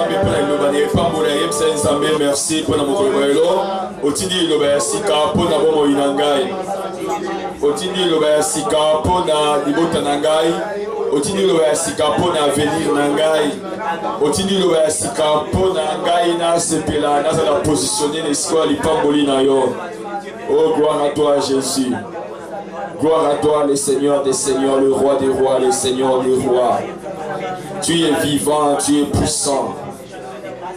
Nzambe pour la globalité, merci pour la mokoyelo. Otindi loba sika pour la bomo inangai. Otindi loba sika pour la libota nangai. Otindi loba sika pour la avenir nangai. Otindi loba sika pour la ngai na sepela na za positionner l'espoir lipamboli na yo. Oh gloire à toi Jésus. Gloire à toi le Seigneur des Seigneurs, le Roi des Rois, le Seigneur des Rois. Tu es vivant, tu es puissant.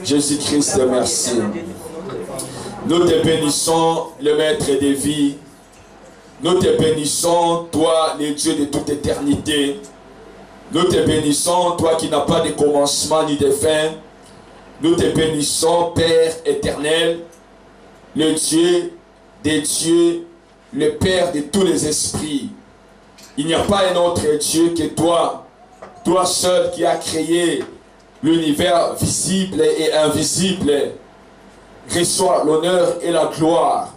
Jésus-Christ, merci. Nous te bénissons, le Maître des vies. Nous te bénissons, toi, le Dieu de toute éternité. Nous te bénissons, toi qui n'as pas de commencement ni de fin. Nous te bénissons, Père éternel, le Dieu des dieux, le Père de tous les esprits. Il n'y a pas un autre Dieu que toi, toi seul qui as créé l'univers visible et invisible. Reçois l'honneur et la gloire,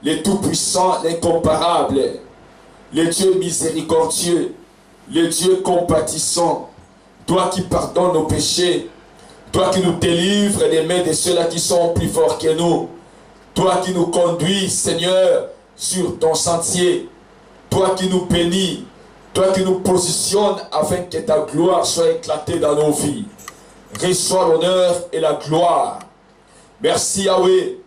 le Tout-Puissant, l'incomparable, le Dieu miséricordieux, le Dieu compatissant, toi qui pardonnes nos péchés, toi qui nous délivres des mains de ceux-là qui sont plus forts que nous, toi qui nous conduis, Seigneur, sur ton sentier, toi qui nous bénis, toi qui nous positionnes afin que ta gloire soit éclatée dans nos vies. Reçois l'honneur et la gloire. Merci Yahweh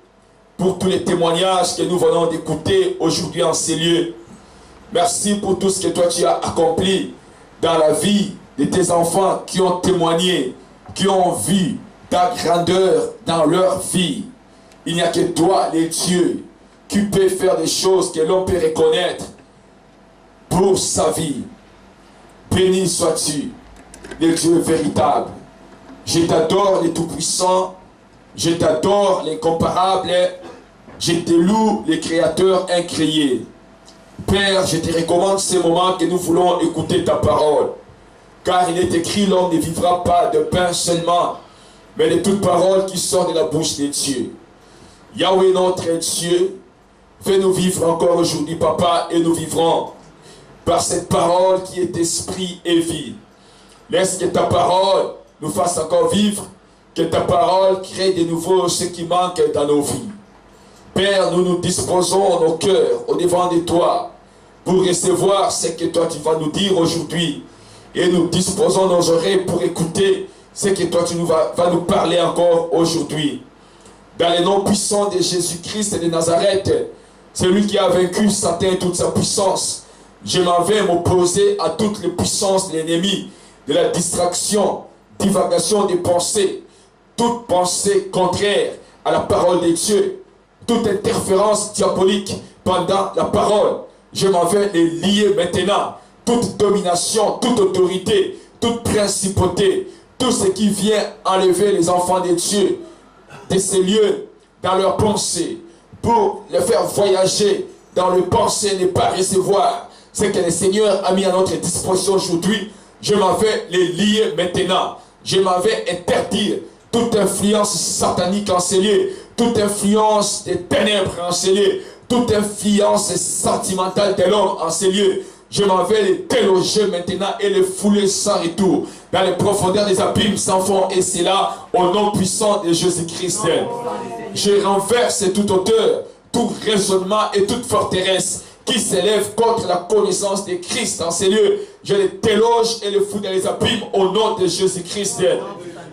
pour tous les témoignages que nous venons d'écouter aujourd'hui en ces lieux. Merci pour tout ce que toi tu as accompli dans la vie de tes enfants qui ont témoigné, qui ont vu ta grandeur dans leur vie. Il n'y a que toi, les dieux, qui peut faire des choses que l'on peut reconnaître pour sa vie. Béni sois-tu, le Dieu véritable. Je t'adore, le Tout-Puissant. Je t'adore, l'incomparable. Je te loue, le Créateur incréé. Père, je te recommande ces moments que nous voulons écouter ta parole. Car il est écrit, l'homme ne vivra pas de pain seulement, mais de toute parole qui sort de la bouche des dieux. Yahweh notre Dieu, fais-nous vivre encore aujourd'hui, Papa, et nous vivrons par cette parole qui est esprit et vie. Laisse que ta parole nous fasse encore vivre, que ta parole crée de nouveau ce qui manque dans nos vies. Père, nous nous disposons nos cœurs au devant de toi pour recevoir ce que toi tu vas nous dire aujourd'hui. Et nous disposons nos oreilles pour écouter ce que toi tu vas nous parler encore aujourd'hui. Dans le nom puissant de Jésus-Christ de Nazareth, celui qui a vaincu Satan et toute sa puissance, je m'en vais m'opposer à toutes les puissances de l'ennemi, de la distraction, divagation des pensées, toute pensée contraire à la parole de Dieu, toute interférence diabolique pendant la parole. Je m'en vais les lier maintenant. Toute domination, toute autorité, toute principauté, tout ce qui vient enlever les enfants de Dieu de ces lieux dans leurs pensées, pour les faire voyager dans le pensée, ne pas recevoir ce que le Seigneur a mis à notre disposition aujourd'hui. Je m'en vais les lier maintenant. Je m'en vais interdire toute influence satanique en ces lieux, toute influence des ténèbres en ces lieux, toute influence sentimentale de l'homme en ces lieux. Je m'en vais les déloger maintenant et les fouler sans retour dans les profondeurs des abîmes sans fond, et c'est là au nom puissant de Jésus-Christ. Je renverse toute hauteur, tout raisonnement et toute forteresse qui s'élève contre la connaissance de Christ en ces lieux. Je les déloge et les fous dans les abîmes au nom de Jésus-Christ.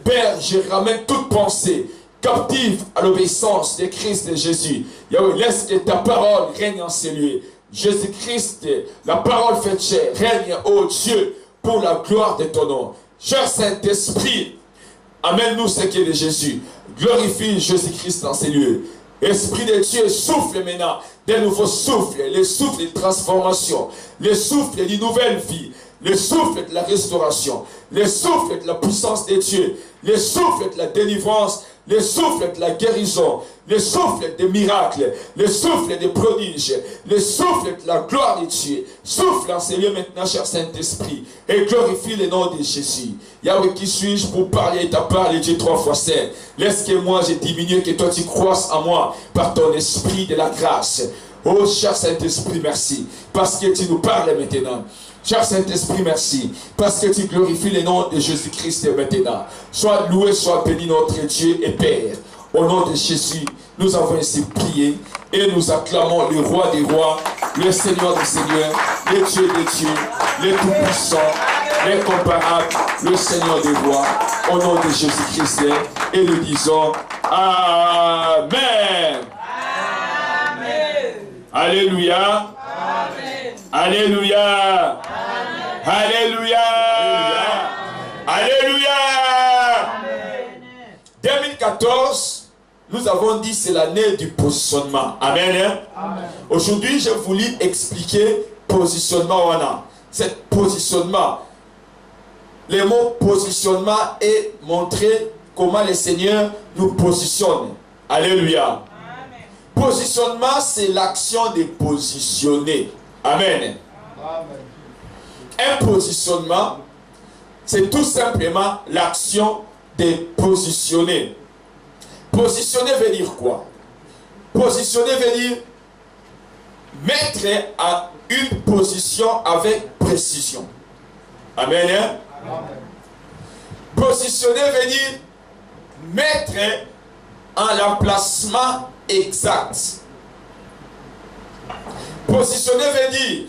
Père, je ramène toute pensée captive à l'obéissance de Christ et Jésus. Yahweh, laisse que ta parole règne en ces lieux. Jésus-Christ, la parole faite chair, règne, ô Dieu, pour la gloire de ton nom. Cher Saint-Esprit, amène-nous ce qui est de Jésus. Glorifie Jésus-Christ dans ces lieux. Esprit de Dieu, souffle maintenant des nouveaux souffles, les souffles de transformation, les souffles d'une nouvelle vie, les souffles de la restauration, les souffles de la puissance de Dieu, les souffles de la délivrance, les souffles de la guérison, les souffles des miracles, les souffles des prodiges, les souffles de la gloire de Dieu. Souffle en ces lieux maintenant, cher Saint-Esprit, et glorifie le nom de Jésus. Yahweh, qui suis-je pour parler ta parole, Dieu 3 fois saint. Laisse que moi je diminue, que toi tu croisses en moi par ton esprit de la grâce. Oh, cher Saint-Esprit, merci. Parce que tu nous parles maintenant. Cher Saint-Esprit, merci. Parce que tu glorifies le nom de Jésus-Christ maintenant. Sois loué, sois béni notre Dieu et Père. Au nom de Jésus, nous avons ainsi prié et nous acclamons le roi des rois, le Seigneur des seigneurs, le Dieu des dieux, le tout-puissant, l'incomparable, le Seigneur des rois, au nom de Jésus-Christ, et nous disons Amen. Amen. Alléluia. Amen. Alléluia. Amen. Alléluia. Alléluia. Amen. 2014, nous avons dit c'est l'année du positionnement. Amen. Amen. Aujourd'hui, je voulais expliquer positionnement. Cet positionnement. Le mot positionnement est montrer comment le Seigneur nous positionne. Alléluia. Amen. Positionnement, c'est l'action de positionner. Amen. Amen. Un positionnement, c'est tout simplement l'action de positionner. Positionner veut dire quoi? Positionner veut dire mettre à une position avec précision. Amen. Hein? Amen. Positionner veut dire mettre en l'emplacement exact. Positionner veut dire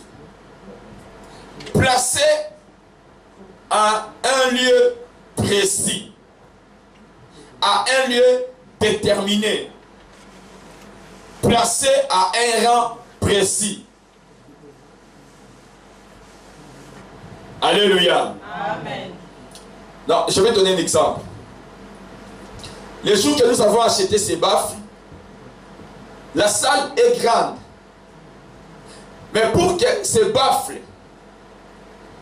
placer à un lieu précis, à un lieu déterminé, placé à un rang précis. Alléluia. Amen. Non, je vais donner un exemple. Les jours que nous avons acheté ces baffles, la salle est grande. Mais pour que ces baffles,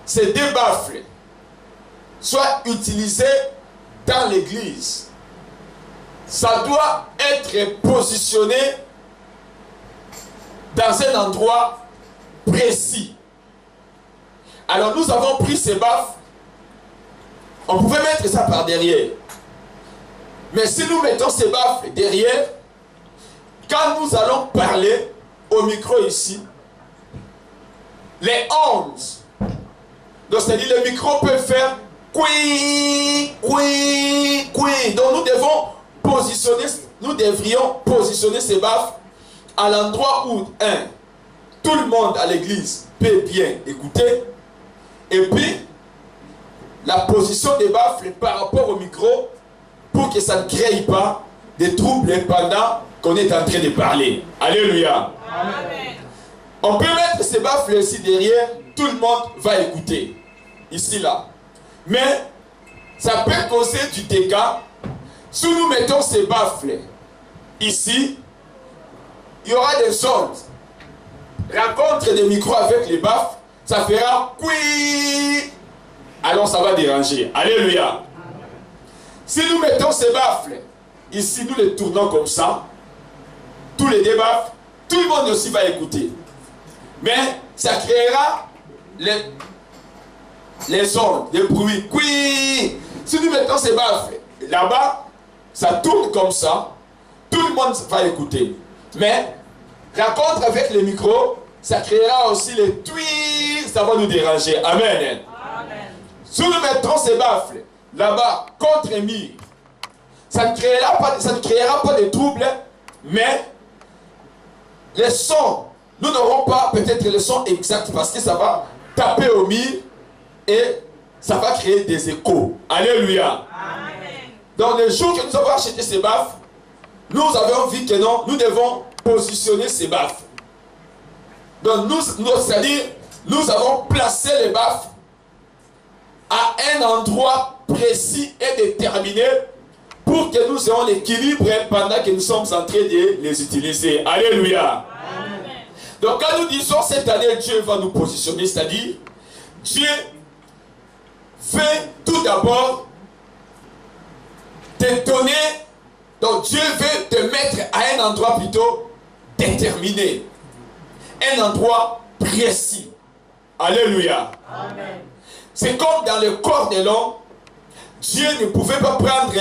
ces deux baffles, soient utilisés dans l'église, ça doit être positionné dans un endroit précis. Alors nous avons pris ces baffles, on pouvait mettre ça par derrière. Mais si nous mettons ces baffles derrière, quand nous allons parler au micro ici, les ondes, donc c'est-à-dire le micro peut faire couin, couin, couin. Donc nous devrions positionner ces baffles à l'endroit où, tout le monde à l'église peut bien écouter. Et puis, la position des baffles par rapport au micro, pour que ça ne crée pas de troubles pendant qu'on est en train de parler. Alléluia. Amen. On peut mettre ces baffles ici derrière, tout le monde va écouter. Ici, là. Mais, ça peut causer du dégât. Si nous mettons ces baffles ici, il y aura des ondes. Rencontre des micros avec les baffles, ça fera oui. Alors ça va déranger. Alléluia. Amen. Si nous mettons ces baffles ici, nous les tournons comme ça, tous les deux baffles, tout le monde aussi va écouter. Mais ça créera les ondes, les bruits. Oui. Si nous mettons ces baffles là-bas, ça tourne comme ça, tout le monde va écouter. Mais rencontre avec les micros, ça créera aussi les tuiles, ça va nous déranger. Amen. Amen. Si nous mettrons ces baffles là-bas contre un mur, ça ne créera pas de troubles, mais les sons, nous n'aurons pas peut-être le son exact parce que ça va taper au mur et ça va créer des échos. Alléluia. Amen. Dans les jours que nous avons acheté ces baffles, nous avons vu que non, nous devons positionner ces baffles. Donc c'est-à-dire, nous avons placé les baffles à un endroit précis et déterminé pour que nous ayons l'équilibre pendant que nous sommes en train de les utiliser. Alléluia. Amen. Donc quand nous disons cette année, Dieu va nous positionner, c'est-à-dire, Dieu fait tout d'abord te donner, donc Dieu veut te mettre à un endroit plutôt déterminé, un endroit précis. Alléluia. Amen. C'est comme dans le corps de l'homme, Dieu ne pouvait pas prendre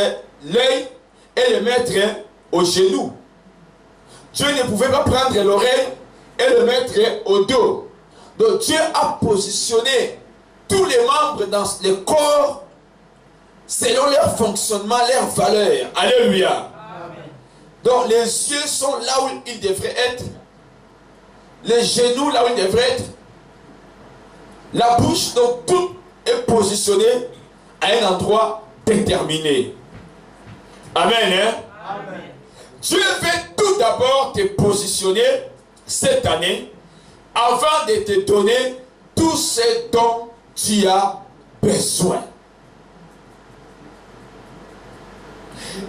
l'œil et le mettre au genou. Dieu ne pouvait pas prendre l'oreille et le mettre au dos. Donc Dieu a positionné tous les membres dans le corps selon leur fonctionnement, leur valeur. Alléluia. Amen. Donc les yeux sont là où ils devraient être. Les genoux là où ils devraient être. La bouche, donc tout est positionné à un endroit déterminé. Amen. Hein? Amen. Dieu veut tout d'abord te positionner cette année avant de te donner tout ce dont tu as besoin.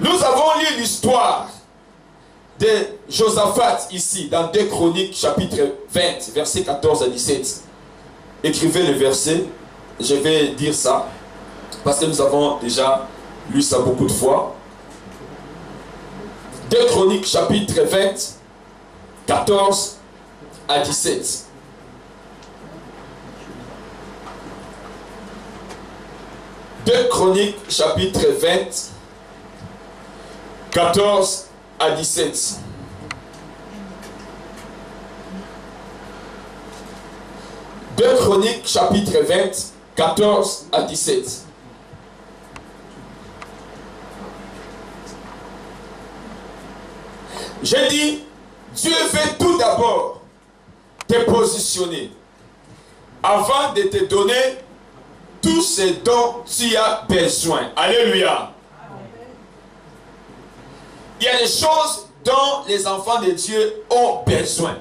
Nous avons lu l'histoire de Josaphat ici dans 2 Chroniques chapitre 20 versets 14 à 17. Écrivez le verset, je vais dire ça parce que nous avons déjà lu ça beaucoup de fois. 2 Chroniques chapitre 20 14 à 17. Deux Chroniques chapitre 20 14 à 17. Deux Chroniques chapitre 20 14 à 17. J'ai dit, Dieu veut tout d'abord te positionner avant de te donner tout ce dont tu as besoin. Alléluia. Il y a des choses dont les enfants de Dieu ont besoin.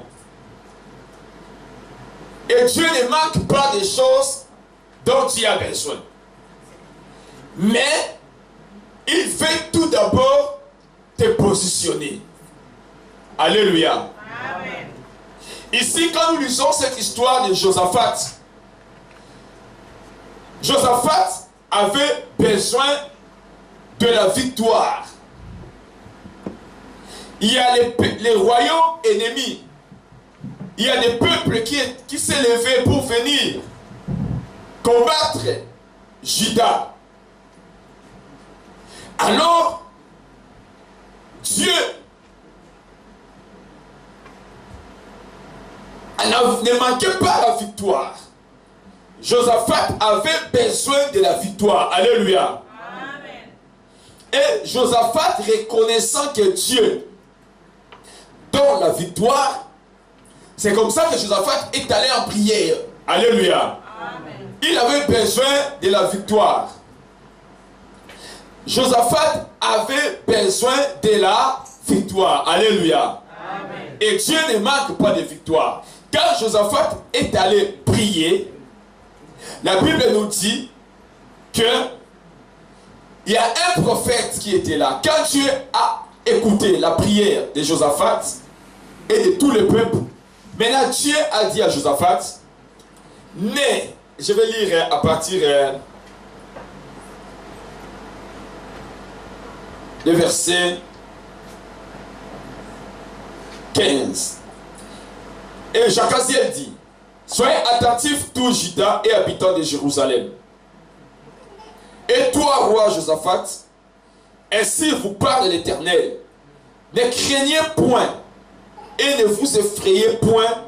Et Dieu ne manque pas des choses dont tu as besoin. Mais il veut tout d'abord te positionner. Alléluia. Amen. Ici, quand nous lisons cette histoire de Josaphat, Josaphat avait besoin de la victoire. Il y a les royaumes ennemis. Il y a des peuples qui s'est levé pour venir combattre Juda. Alors, Dieu ne manquait pas la victoire. Josaphat avait besoin de la victoire. Alléluia. Amen. Et Josaphat, reconnaissant que Dieu donne la victoire, c'est comme ça que Josaphat est allé en prière. Alléluia. Amen. Il avait besoin de la victoire. Josaphat avait besoin de la victoire. Alléluia. Amen. Et Dieu ne manque pas de victoire. Quand Josaphat est allé prier, la Bible nous dit que il y a un prophète qui était là. Quand Dieu a écouté la prière de Josaphat et de tout le peuple, maintenant Dieu a dit à Josaphat, je vais lire à partir du verset 15. Et Jacaziel dit, soyez attentifs tous Juda et habitants de Jérusalem. Et toi, roi Josaphat, ainsi vous parle l'Éternel. Ne craignez point et ne vous effrayez point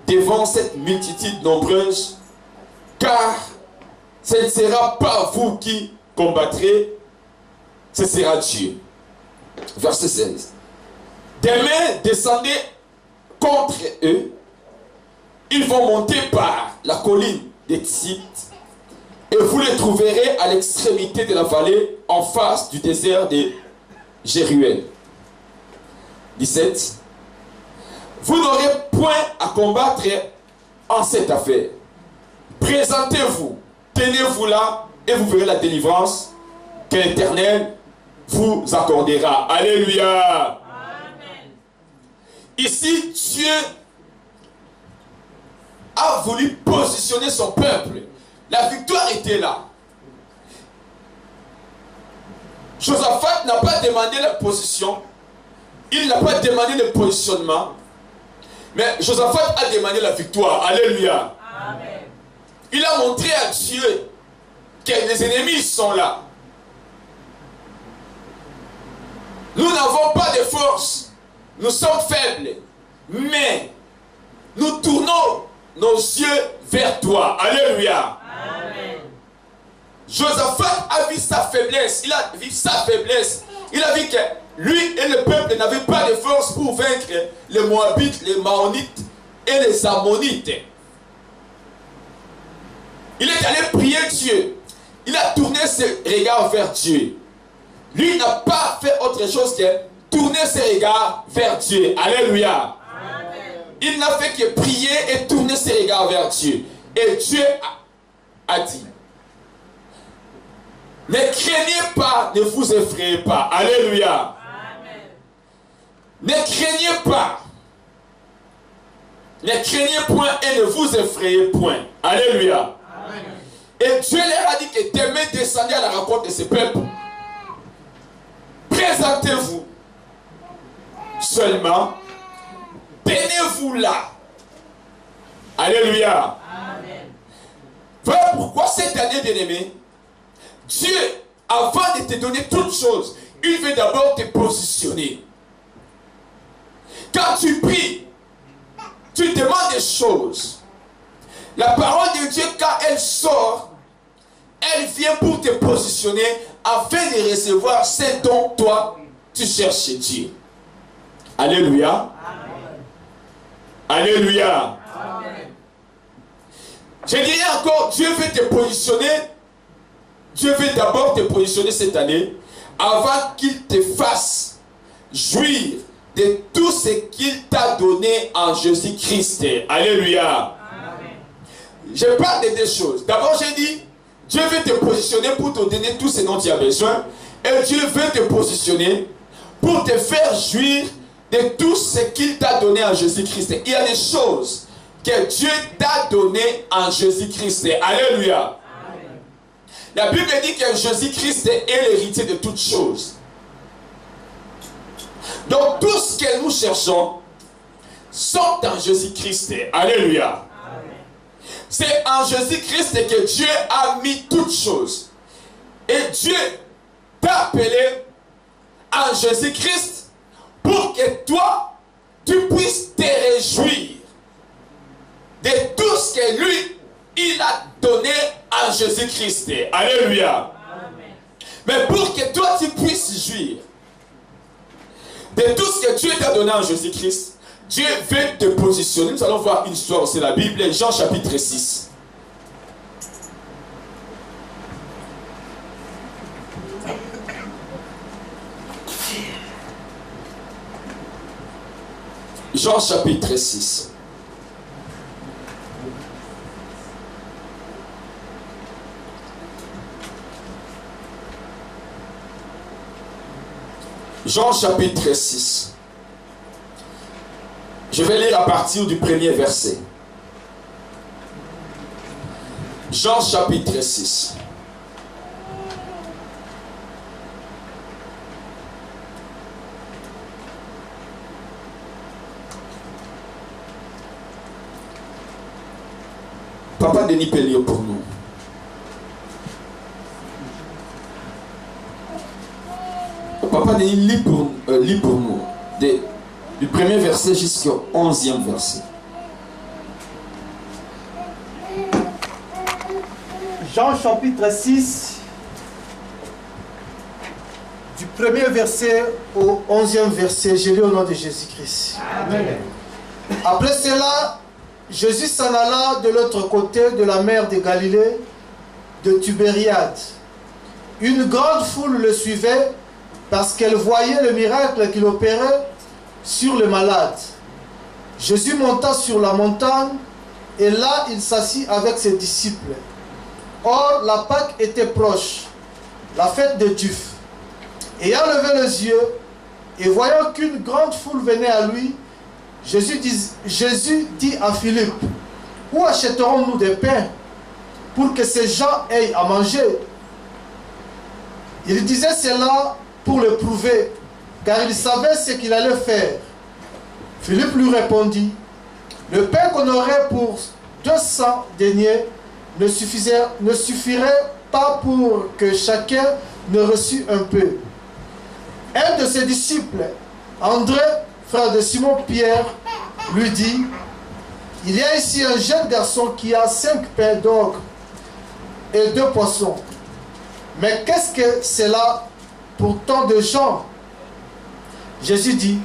devant cette multitude nombreuse, car ce ne sera pas vous qui combattrez, ce sera Dieu. Verset 16. Demain, descendez contre eux. Ils vont monter par la colline des Tsites et vous les trouverez à l'extrémité de la vallée en face du désert de Jéruel. 17. Vous n'aurez point à combattre en cette affaire. Présentez-vous, tenez-vous là et vous verrez la délivrance que l'Éternel vous accordera. Alléluia. Amen. Ici, Dieu a voulu positionner son peuple. La victoire était là. Josaphat n'a pas demandé la position. Il n'a pas demandé le positionnement. Mais Josaphat a demandé la victoire. Alléluia. Amen. Il a montré à Dieu que les ennemis sont là. Nous n'avons pas de force. Nous sommes faibles. Mais nous tournons nos yeux vers toi. Alléluia. Amen. Josaphat a vu sa faiblesse. Il a vu sa faiblesse. Il a vu que lui et le peuple n'avaient pas de force pour vaincre les Moabites, les Maonites et les Ammonites. Il est allé prier Dieu. Il a tourné ses regards vers Dieu. Lui n'a pas fait autre chose que tourner ses regards vers Dieu. Alléluia. Amen. Il n'a fait que prier et tourner ses regards vers Dieu. Et Dieu a dit, ne craignez pas, ne vous effrayez pas. Alléluia. Amen. Ne craignez pas. Ne craignez point et ne vous effrayez point. Alléluia. Amen. Et Dieu leur a dit que demain descendez à la rencontre de ce peuple. Présentez-vous seulement. Tenez-vous là. Alléluia. Amen. Voilà pourquoi cette année, bien-aimé, Dieu, avant de te donner toutes choses, il veut d'abord te positionner. Quand tu pries, tu demandes des choses. La parole de Dieu, quand elle sort, elle vient pour te positionner afin de recevoir ce dont toi, tu cherches chez Dieu. Alléluia. Amen. Alléluia. Amen. Je dirais encore, Dieu veut te positionner. Dieu veut d'abord te positionner cette année avant qu'il te fasse jouir de tout ce qu'il t'a donné en Jésus-Christ. Alléluia. Amen. Je parle de deux choses. D'abord, j'ai dit, Dieu veut te positionner pour te donner tout ce dont tu as besoin. Et Dieu veut te positionner pour te faire jouir de tout ce qu'il t'a donné en Jésus-Christ. Il y a des choses que Dieu t'a données en Jésus-Christ. Alléluia. La Bible dit que Jésus-Christ est l'héritier de toutes choses. Donc tout ce que nous cherchons sont en Jésus-Christ. Alléluia. C'est en Jésus-Christ que Dieu a mis toutes choses. Et Dieu t'a appelé en Jésus-Christ pour que toi, tu puisses te réjouir de tout ce que lui, il a donné en Jésus-Christ. Alléluia. Amen. Mais pour que toi tu puisses jouir de tout ce que Dieu t'a donné en Jésus-Christ, Dieu veut te positionner. Nous allons voir une histoire, c'est la Bible, Jean chapitre 6. Jean chapitre 6. Jean chapitre 6. Je vais lire à partir du premier verset. Jean chapitre 6. Papa Denis peut lire pour nous. Papa Denis lit pour nous. Du premier verset jusqu'au 11e verset. Jean chapitre 6, du premier verset au 11e verset, je lis au nom de Jésus-Christ. Amen. Après cela, Jésus s'en alla de l'autre côté de la mer de Galilée, de Tibériade. Une grande foule le suivait parce qu'elle voyait le miracle qu'il opérait sur les malades. Jésus monta sur la montagne et là il s'assit avec ses disciples. Or la Pâque était proche, la fête des Juifs. Ayant levé les yeux et voyant qu'une grande foule venait à lui, Jésus dit à Philippe, « Où achèterons-nous des pains pour que ces gens aient à manger ?» Il disait cela pour le prouver, car il savait ce qu'il allait faire. Philippe lui répondit, « Le pain qu'on aurait pour 200 deniers ne suffirait pas pour que chacun ne reçût un peu. » Un de ses disciples, André, frère de Simon-Pierre, lui dit, « il y a ici un jeune garçon qui a 5 pains d'orge et 2 poissons. Mais qu'est-ce que c'est là pour tant de gens? Jésus dit,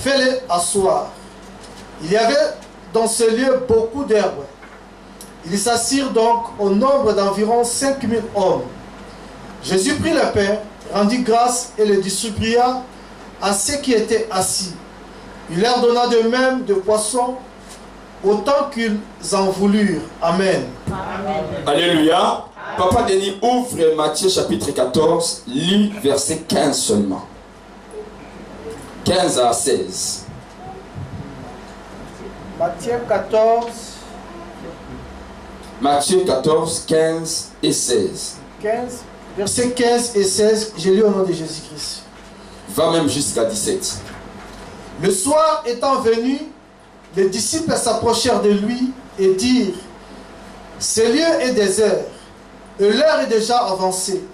fais-les asseoir. Il y avait dans ce lieu beaucoup d'herbes. Ils s'assirent donc au nombre d'environ 5000 hommes. Jésus prit le pain, rendit grâce et le distribua à ceux qui étaient assis. Il leur donna de même de poissons, autant qu'ils en voulurent. Amen. Amen. Alléluia. Papa Denis, ouvre Matthieu chapitre 14, lis verset 15 seulement. 15 à 16. Matthieu 14, Matthieu 14, 15 et 16. 15, versets 15 et 16, je lis au nom de Jésus-Christ. Va même jusqu'à 17. Le soir étant venu, les disciples s'approchèrent de lui et dirent, ce lieu est désert, et l'heure est déjà avancée.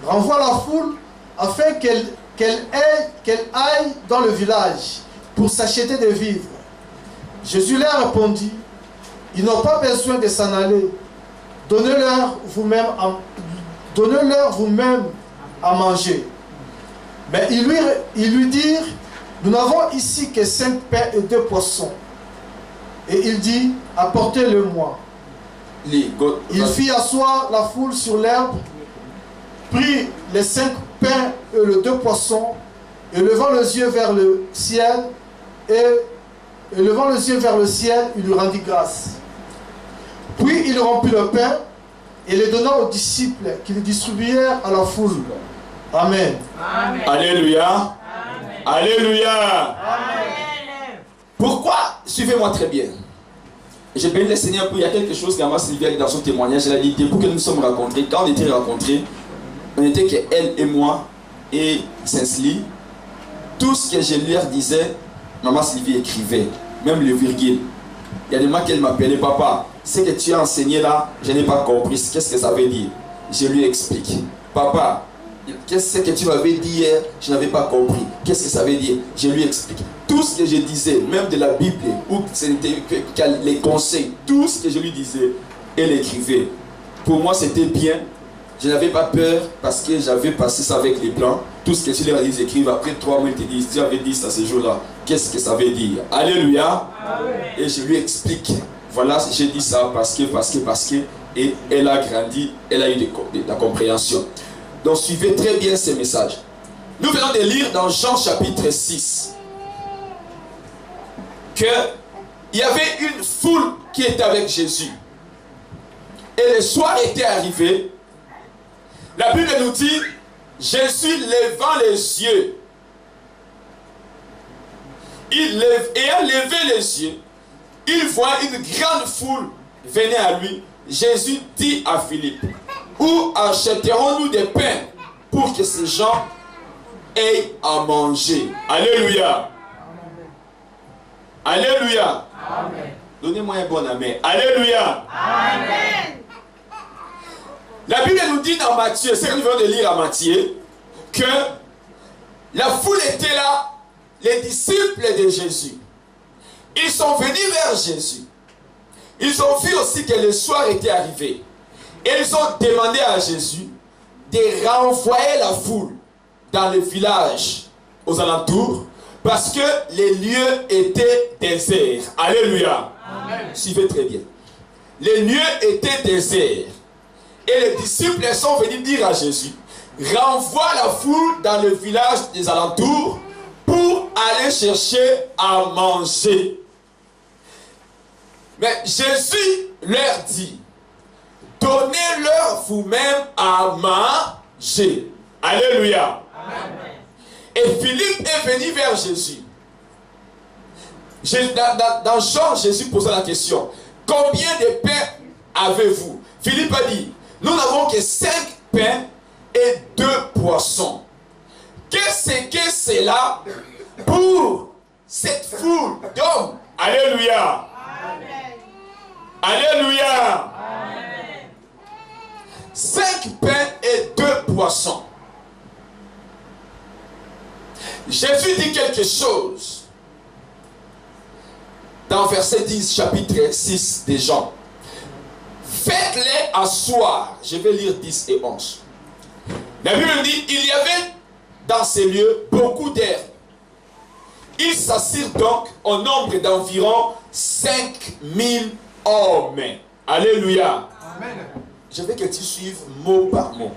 Renvoie la foule afin qu'elle aille dans le village pour s'acheter des vivres. Jésus leur répondit, ils n'ont pas besoin de s'en aller. Donnez-leur vous-même à manger. Mais ils lui dirent, nous n'avons ici que 5 pains et 2 poissons. Et il dit, apportez-le-moi. Il fit asseoir la foule sur l'herbe, prit les 5 pains et les 2 poissons, et levant les yeux vers le ciel, il lui rendit grâce. Puis il rompit le pain et le donna aux disciples qui le distribuèrent à la foule. Amen. Amen. Alléluia. Amen. Alléluia. Amen. Pourquoi? Suivez-moi très bien. J'ai béni le Seigneur pour il y a quelque chose qu'Ama Sylvia dit dans son témoignage. Elle a dit, pour que nous nous sommes rencontrés, quand on était rencontrés, on était que elle et moi et Saint-Sly. Tout ce que je leur disais, Maman Sylvie écrivait, même le virgule. Il y a des moments qu'elle m'appelait, papa, ce que tu as enseigné là, je n'ai pas compris. Qu'est-ce que ça veut dire? Je lui explique. Papa, qu'est-ce que tu m'avais dit hier? Je n'avais pas compris. Qu'est-ce que ça veut dire? Je lui explique. Tout ce que je disais, même de la Bible, ou les conseils, tout ce que je lui disais, elle écrivait. Pour moi, c'était bien. Je n'avais pas peur parce que j'avais passé ça avec les plans. Tout ce que tu leur dis, écrivent. Après 3 mois, ils te disent, tu avais dit ça ce jour-là. Qu'est-ce que ça veut dire? Alléluia. Amen. Et je lui explique. Voilà, j'ai dit ça parce que. Et elle a grandi, elle a eu de la compréhension. Donc suivez très bien ces messages. Nous venons de lire dans Jean chapitre 6 qu'il y avait une foule qui était avec Jésus. Et le soir était arrivé. La Bible nous dit, Jésus levant les yeux, ayant levé les yeux, il voit une grande foule venir à lui. Jésus dit à Philippe, où achèterons-nous des pains pour que ces gens aient à manger? Alléluia. Alléluia. Amen. Donnez-moi un bon amen. Alléluia. Amen. La Bible nous dit dans Matthieu, c'est que nous venons de lire à Matthieu, que la foule était là, les disciples de Jésus. Ils sont venus vers Jésus. Ils ont vu aussi que le soir était arrivé. Et ils ont demandé à Jésus de renvoyer la foule dans le village aux alentours parce que les lieux étaient déserts. Alléluia. Amen. Suivez très bien. Les lieux étaient déserts. Et les disciples sont venus dire à Jésus, renvoie la foule dans le village des alentours pour aller chercher à manger. Mais Jésus leur dit, donnez-leur vous-même à manger. Alléluia. Amen. Et Philippe est venu vers Jésus. Dans Jean, Jésus posa la question, combien de pains avez-vous? Philippe a dit, nous n'avons que 5 pains et 2 poissons. Qu'est-ce que c'est là pour cette foule d'hommes? Alléluia. Amen. Alléluia. Amen. 5 pains et 2 poissons. Jésus dit quelque chose. dans verset 10, chapitre 6 de Jean. Faites-les asseoir. Je vais lire 10 et 11. La Bible dit, il y avait dans ces lieux beaucoup d'herbes. Ils s'assirent donc au nombre d'environ 5000 hommes. Alléluia. Amen. Je veux que tu suives mot par mot.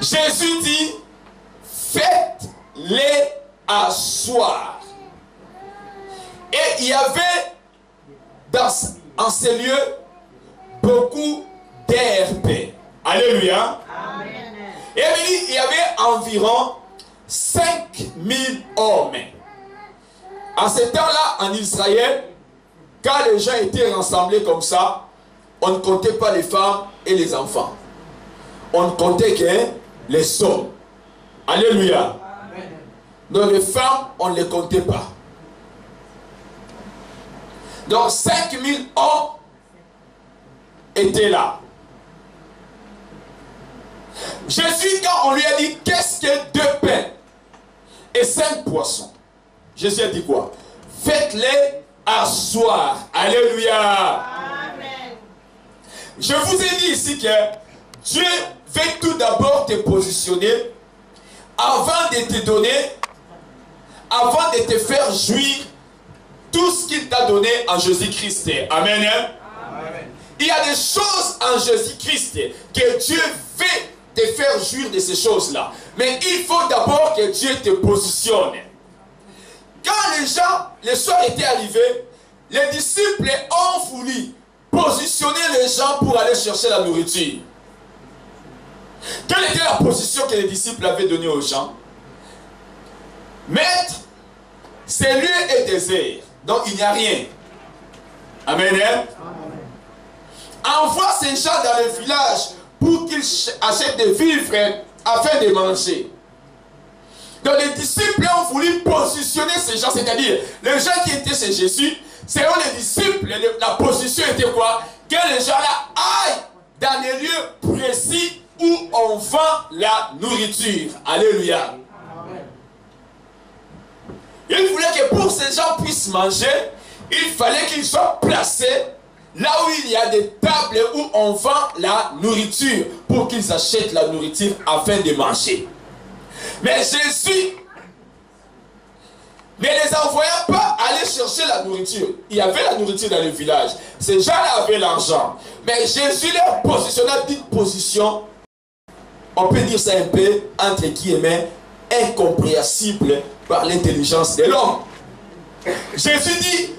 Jésus dit, faites-les asseoir. Et il y avait en ces lieux beaucoup d'herbes. Alléluia. Amen. Et il y avait environ 5000 hommes. En ce temps-là, en Israël, quand les gens étaient rassemblés comme ça, on ne comptait pas les femmes et les enfants. On ne comptait que les hommes. Alléluia. Amen. Donc les femmes, on ne les comptait pas. Donc 5000 hommes étaient là. Jésus, quand on lui a dit, qu'est-ce que 2 pains et 5 poissons? Jésus a dit quoi? Faites-les asseoir. Alléluia. Amen. Je vous ai dit ici que Dieu veut tout d'abord te positionner avant de te donner, avant de te faire jouir tout ce qu'il t'a donné en Jésus-Christ. Amen. Amen. Il y a des choses en Jésus-Christ que Dieu veut te faire jouir de ces choses-là. Mais il faut d'abord que Dieu te positionne. Quand les gens, le soir était arrivé, les disciples ont voulu positionner les gens pour aller chercher la nourriture. Quelle était la position que les disciples avaient donnée aux gens? Maître, ce lieu est désert, donc il n'y a rien. Amen. Envoie ces gens dans le village pour qu'ils achètent des vivres afin de manger. Donc les disciples ont voulu positionner ces gens, c'est-à-dire les gens qui étaient chez Jésus, selon les disciples, la position était quoi? Que les gens-là aillent dans les lieux précis où on vend la nourriture. Alléluia. Il voulait que pour que ces gens puissent manger, il fallait qu'ils soient placés là où il y a des tables où on vend la nourriture pour qu'ils achètent la nourriture afin de manger. Mais Jésus ne les envoyait pas aller chercher la nourriture. Il y avait la nourriture dans le village. Ces gens-là avaient l'argent. Mais Jésus leur positionna d'une position, on peut dire ça un peu, entre guillemets, incompréhensible par l'intelligence de l'homme. Jésus dit,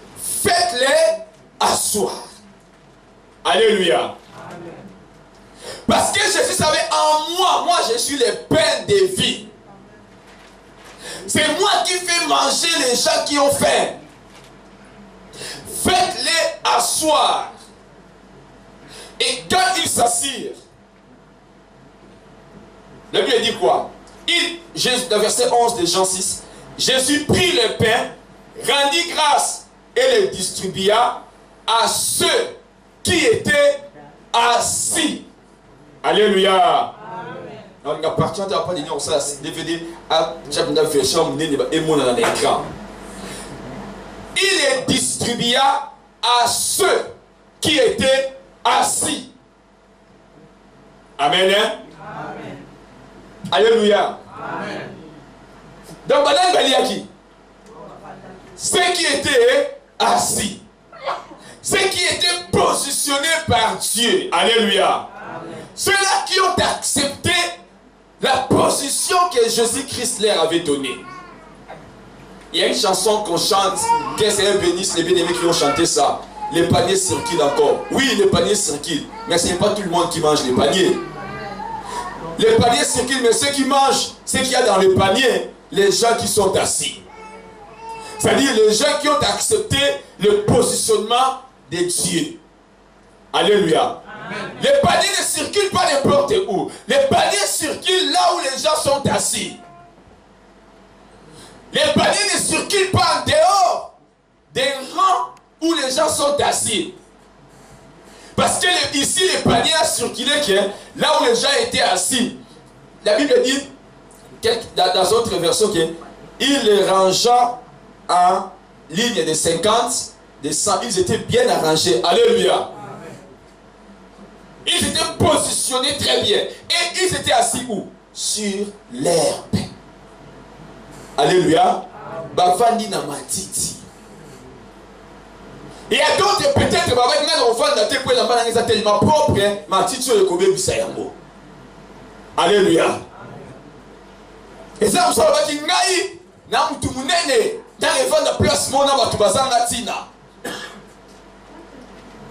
faites-les asseoir. Alléluia. Amen. Parce que Jésus savait, en moi je suis le pain de vie. C'est moi qui fais manger les gens qui ont faim. Faites-les asseoir. Et quand ils s'assirent, la Bible dit quoi? Dans verset 11 de Jean 6, Jésus prit le pain, rendit grâce et le distribua à ceux qui étaient assis. Alléluia. On a parti à pas dire ça DVD à chaque version et mon dans l'écran. Il les distribua à ceux qui étaient assis. Amen. Amen. Alléluia. Amen. Donc maintenant il y a qui? Ceux qui étaient assis. Ceux qui étaient positionnés par Dieu. Alléluia. Ceux-là qui ont accepté la position que Jésus-Christ leur avait donnée. Il y a une chanson qu'on chante, que c'est bénisse les bien-aimés qui ont chanté ça. Les paniers circulent encore. Oui, les paniers circulent, mais ce n'est pas tout le monde qui mange les paniers. Les paniers circulent, mais ceux qui mangent, ce qu'il y a dans les paniers, les gens qui sont assis. C'est-à-dire les gens qui ont accepté le positionnement de Dieu. Alléluia. Amen. Les paniers ne circulent pas n'importe où. Les paniers circulent là où les gens sont assis. Les paniers ne circulent pas en dehors des rangs où les gens sont assis. Parce que ici, les paniers ont circulé là où les gens étaient assis. La Bible dit, dans d'autres versions, il les rangea en lignes de 50, de 100, ils étaient bien arrangés. Alléluia. Ils étaient positionnés très bien. Et ils étaient assis où? Sur l'herbe. Alléluia. Bavandi na matiti. Il y a d'autres peut-être tellement propre, matiti oyekobe bisayango. Alléluia. Et ça, vous savez que ngai na mutu munene dans les vents de place mona batu bazanga tina.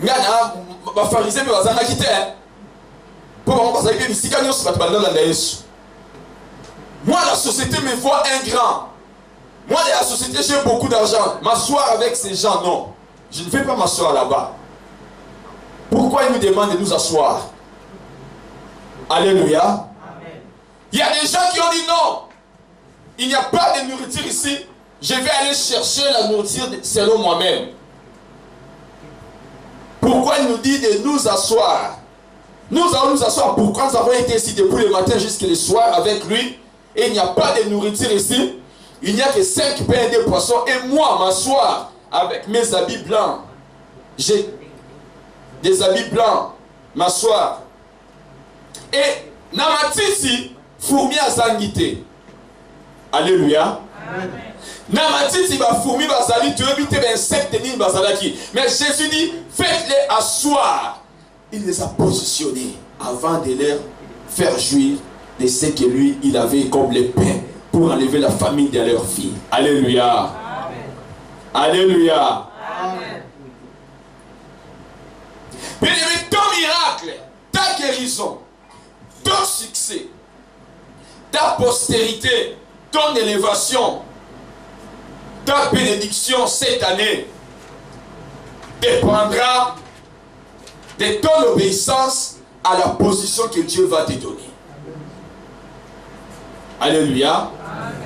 Ngana ba pharisien bazanga kite. Pour moi bazanga bien bisika nyonso batu balanda na Yesu. Moi la société me voit un grand. Moi dans la société j'ai beaucoup d'argent. M'asseoir avec ces gens non. Je ne vais pas m'asseoir là-bas. Pourquoi ils nous demandent de nous asseoir? Alléluia. Amen. Il y a des gens qui ont dit non. Il n'y a pas de nourriture ici. Je vais aller chercher la nourriture selon moi-même. Pourquoi il nous dit de nous asseoir? Nous allons nous asseoir. Pourquoi nous avons été ici depuis le matin jusqu'au soir avec lui? Et il n'y a pas de nourriture ici. Il n'y a que 5 pains et 2 poissons. Et moi, m'asseoir avec mes habits blancs. J'ai des habits blancs. M'asseoir. Et namatisi fourmi à zangite. Alléluia. Namatisi ba fourmi bazali tu éviter insectes ni bazalaki. Mais Jésus dit faites-les asseoir. Il les a positionnés avant de les faire jouir de ce que lui il avait comme les pains pour enlever la famine de leur vie. Alléluia. Amen. Alléluia. Amen. Bien-aimé, ton miracle, ta guérison, ton succès, ta postérité, ton élévation, ta bénédiction cette année dépendra de ton obéissance à la position que Dieu va te donner. Alléluia. Amen.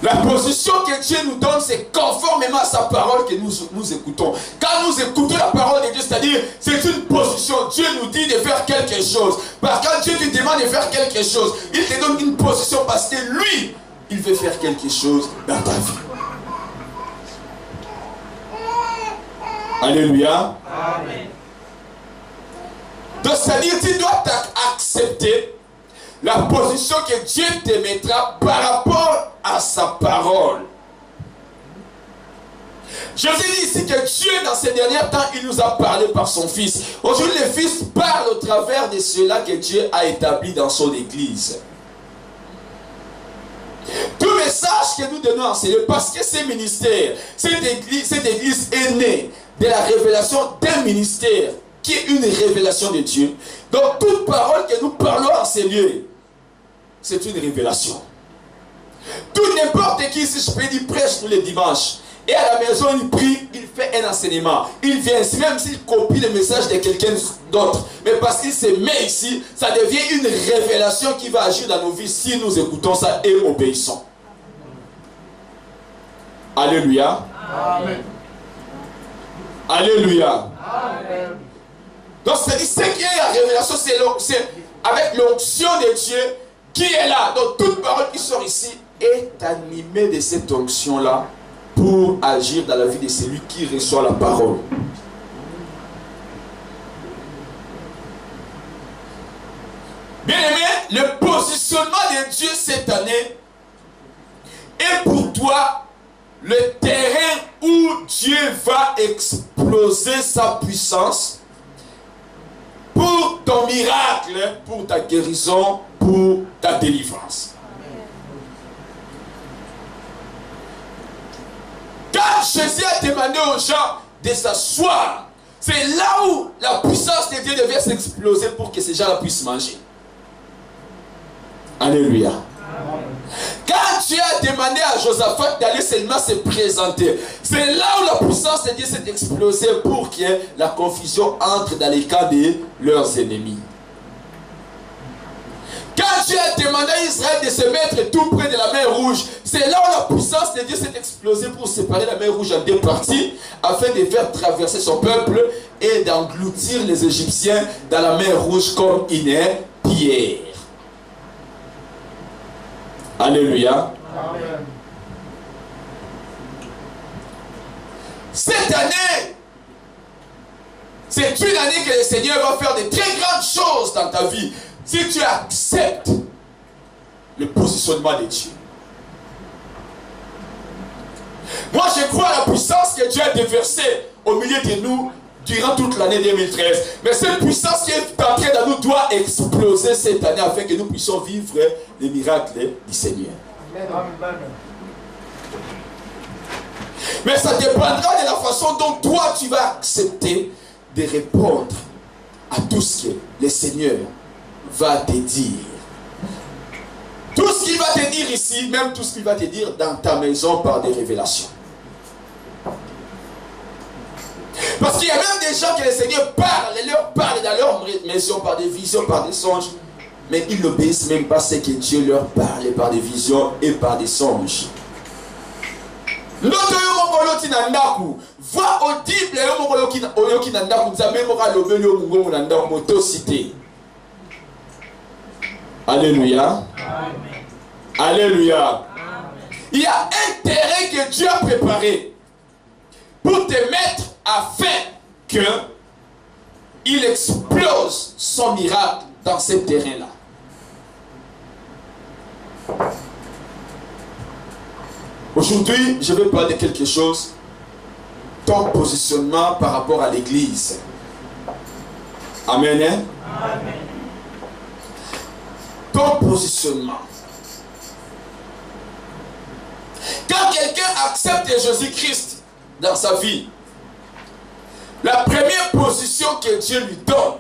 La position que Dieu nous donne, c'est conformément à sa parole que nous écoutons. Quand nous écoutons la parole de Dieu, c'est-à-dire, c'est une position. Dieu nous dit de faire quelque chose. Parce que quand Dieu te demande de faire quelque chose, il te donne une position parce que lui, il veut faire quelque chose dans ta vie. Alléluia. Amen. Donc, c'est-à-dire, tu dois accepter la position que Dieu te mettra par rapport à sa parole. Je vous ai dit ici que Dieu, dans ces derniers temps, il nous a parlé par son Fils. Aujourd'hui, le Fils parle au travers de cela que Dieu a établi dans son Église. Tout message que nous donnons à enseigner, parce que ces ministères, cette église est née de la révélation d'un ministère qui est une révélation de Dieu. Donc toute parole que nous parlons en ces lieux, c'est une révélation. Tout n'importe qui, si je peux dire, prêche tous les dimanches. Et à la maison, il prie, il fait un enseignement. Il vient ici, même s'il copie le message de quelqu'un d'autre. Mais parce qu'il se met ici, ça devient une révélation qui va agir dans nos vies si nous écoutons ça et obéissons. Alléluia. Amen. Alléluia. Amen. Donc, c'est ce qui est la révélation, c'est avec l'onction de Dieu qui est là. Donc, toute parole qui sort ici est animée de cette onction-là pour agir dans la vie de celui qui reçoit la parole. Bien aimé, le positionnement de Dieu cette année est pour toi le terrain où Dieu va exploser sa puissance pour ton miracle, pour ta guérison, pour ta délivrance. Quand Jésus a demandé aux gens de s'asseoir, c'est là où la puissance de Dieu devait s'exploser pour que ces gens puissent manger. Alléluia. Quand Dieu a demandé à Josaphat d'aller seulement se présenter, c'est là où la puissance de Dieu s'est explosée pour qu'il y ait la confusion entre dans les cas de leurs ennemis. Quand Dieu a demandé à Israël de se mettre tout près de la mer Rouge, c'est là où la puissance de Dieu s'est explosée pour séparer la mer Rouge en 2 parties, afin de faire traverser son peuple et d'engloutir les Égyptiens dans la mer Rouge comme une pierre. Alléluia. Amen. Cette année, c'est une année que le Seigneur va faire de très grandes choses dans ta vie. Si tu acceptes le positionnement de Dieu. Moi, je crois à la puissance que Dieu a déversée au milieu de nous durant toute l'année 2013. Mais cette puissance qui est entrée dans nous doit exploser cette année afin que nous puissions vivre les miracles du Seigneur. Mais ça dépendra de la façon dont toi tu vas accepter de répondre à tout ce que le Seigneur va te dire. Tout ce qu'il va te dire ici, même tout ce qu'il va te dire dans ta maison par des révélations. Parce qu'il y a même des gens que le Seigneur parle, et leur parle dans leur maison par des visions, par des songes. Mais ils n'obéissent même pas à ce que Dieu leur parle par des visions et par des songes. L'autre voix audible Alléluia. Alléluia. Il y a un terrain que Dieu a préparé pour te mettre afin que il explose son miracle dans ce terrain-là. Aujourd'hui, je vais parler de quelque chose, ton positionnement par rapport à l'église. Amen. Hein? Amen. Ton positionnement. Quand quelqu'un accepte Jésus-Christ dans sa vie, la première position que Dieu lui donne,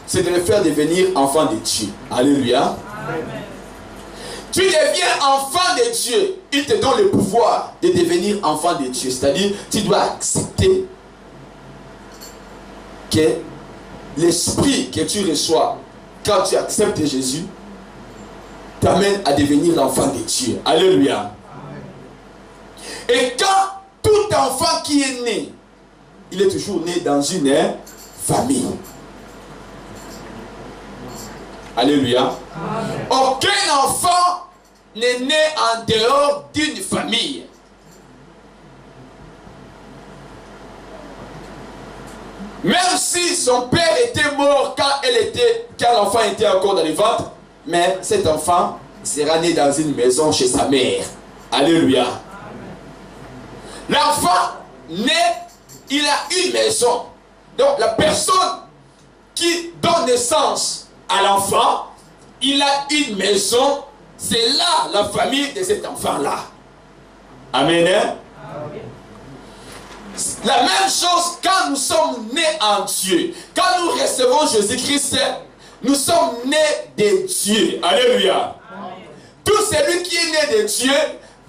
c'est de le faire devenir enfant de Dieu. Alléluia. Amen. Tu deviens enfant de Dieu, il te donne le pouvoir de devenir enfant de Dieu. C'est-à-dire, tu dois accepter que l'esprit que tu reçois quand tu acceptes Jésus t'amène à devenir l'enfant de Dieu. Alléluia. Et quand tout enfant qui est né, il est toujours né dans une famille. Alléluia. Amen. Aucun enfant n'est né en dehors d'une famille. Même si son père était mort quand l'enfant était encore dans le ventre, mais cet enfant sera né dans une maison chez sa mère. Alléluia. L'enfant naît, il a une maison. Donc la personne qui donne naissance à l'enfant, il a une maison. C'est là la famille de cet enfant-là. Amen. Amen. La même chose quand nous sommes nés en Dieu. Quand nous recevons Jésus-Christ, nous sommes nés de Dieu. Alléluia. Amen. Tout celui qui est né de Dieu,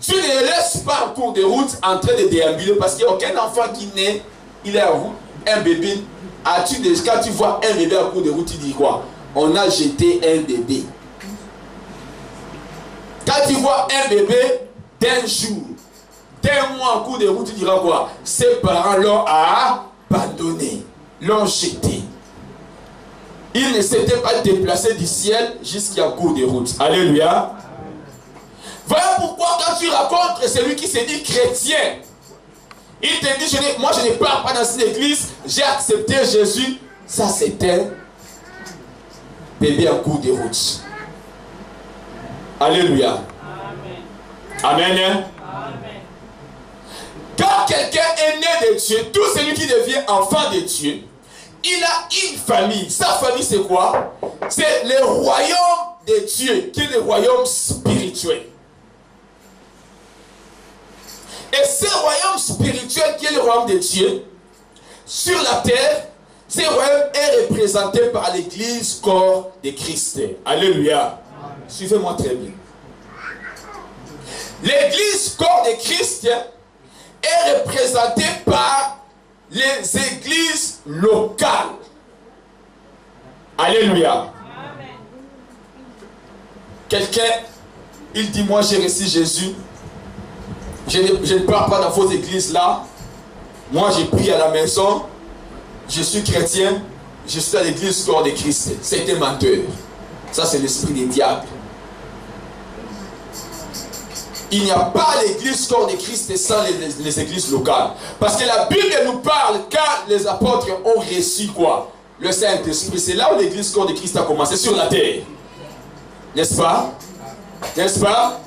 Dieu ne le laisse pas en cours de route en train de déambuler, parce qu'il n'y a aucun enfant qui naît, il est un bébé. Quand tu vois un bébé en cours de route, tu dis quoi? On a jeté un bébé. Quand tu vois un bébé d'un jour, d'un mois en cours de route, tu diras quoi? Ses parents l'ont abandonné, l'ont jeté. Il ne s'était pas déplacé du ciel jusqu'à cours de route. Alléluia. Voilà pourquoi quand tu rencontres celui qui se dit chrétien, il te dit, moi je ne pars pas dans cette église, j'ai accepté Jésus. Ça c'est un bébé en cours de route. Alléluia. Amen. Amen. Amen. Quand quelqu'un est né de Dieu, tout celui qui devient enfant de Dieu, il a une famille. Sa famille c'est quoi? C'est le royaume de Dieu, qui est le royaume spirituel. Et ce royaume spirituel qui est le royaume de Dieu, sur la terre, ce royaume est représenté par l'église corps de Christ. Alléluia. Suivez-moi très bien. L'église corps de Christ est représentée par les églises locales. Alléluia. Quelqu'un, il dit, moi j'ai reçu Jésus. Je ne pars pas dans vos églises là. Moi j'ai pris à la maison. Je suis chrétien. Je suis à l'église corps de Christ. C'est un menteur. Ça c'est l'esprit des diables. Il n'y a pas l'église corps de Christ sans les églises locales. Parce que la Bible nous parle quand les apôtres ont reçu quoi? Le Saint-Esprit. C'est là où l'église corps de Christ a commencé sur la terre. N'est-ce pas? N'est-ce pas?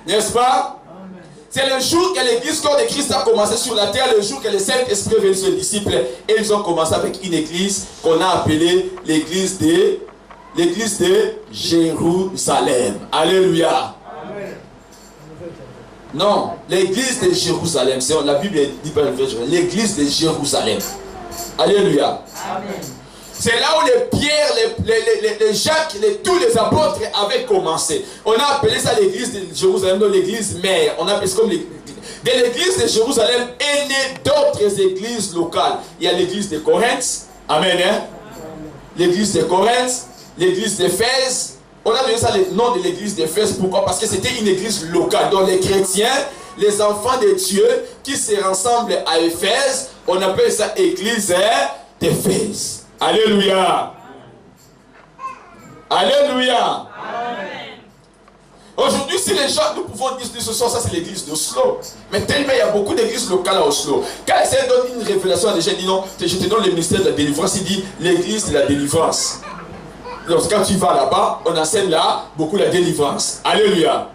N'est-ce pas? C'est le jour que l'église corps de Christ a commencé sur la terre, le jour que le Saint-Esprit est venu sur les disciples, et ils ont commencé avec une église qu'on a appelée l'église de Jérusalem. Alléluia. Non, l'église de Jérusalem, la Bible dit pas l'église de Jérusalem. Alléluia. C'est là où les Pierre, les Jacques, tous les apôtres avaient commencé. On a appelé ça l'église de Jérusalem, donc l'église mère. On a appelé ça comme l'église. De l'église de Jérusalem est né d'autres églises locales. Il y a l'église de Corinthe. Amen. Hein? L'église de Corinthe, l'église d'Éphèse. On a donné ça le nom de l'église d'Éphèse. Pourquoi? Parce que c'était une église locale. Donc les chrétiens, les enfants de Dieu qui se rassemblent à Éphèse, on appelle ça église d'Éphèse. Alléluia. Alléluia. Aujourd'hui, si les gens, nous pouvons dire ce soir, ça c'est l'église d'Oslo. Mais tellement il y a beaucoup d'églises locales à Oslo. Quand il donne une révélation à des gens, il dit non, je te donne le ministère de la délivrance. Il dit l'église de la délivrance. Donc quand tu vas là-bas, on enseigne là beaucoup la délivrance. Alléluia.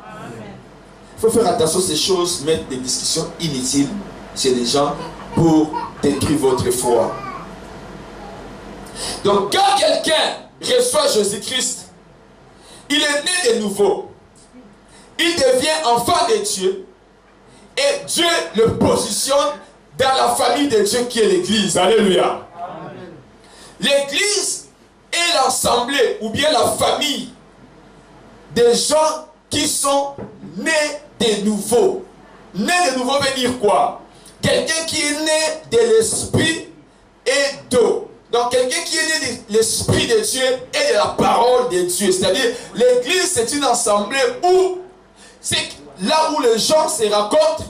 Il faut faire attention à ces choses, mettre des discussions inutiles chez les gens pour détruire votre foi. Donc quand quelqu'un reçoit Jésus-Christ, il est né de nouveau. Il devient enfant de Dieu. Et Dieu le positionne dans la famille de Dieu qui est l'église. Alléluia. L'église est l'assemblée ou bien la famille des gens qui sont nés de nouveau. Né de nouveau veut dire quoi? Quelqu'un qui est né de l'esprit et d'eau. Donc quelqu'un qui est né de l'esprit de Dieu et de la parole de Dieu. C'est-à-dire l'église c'est une assemblée où c'est là où les gens se rencontrent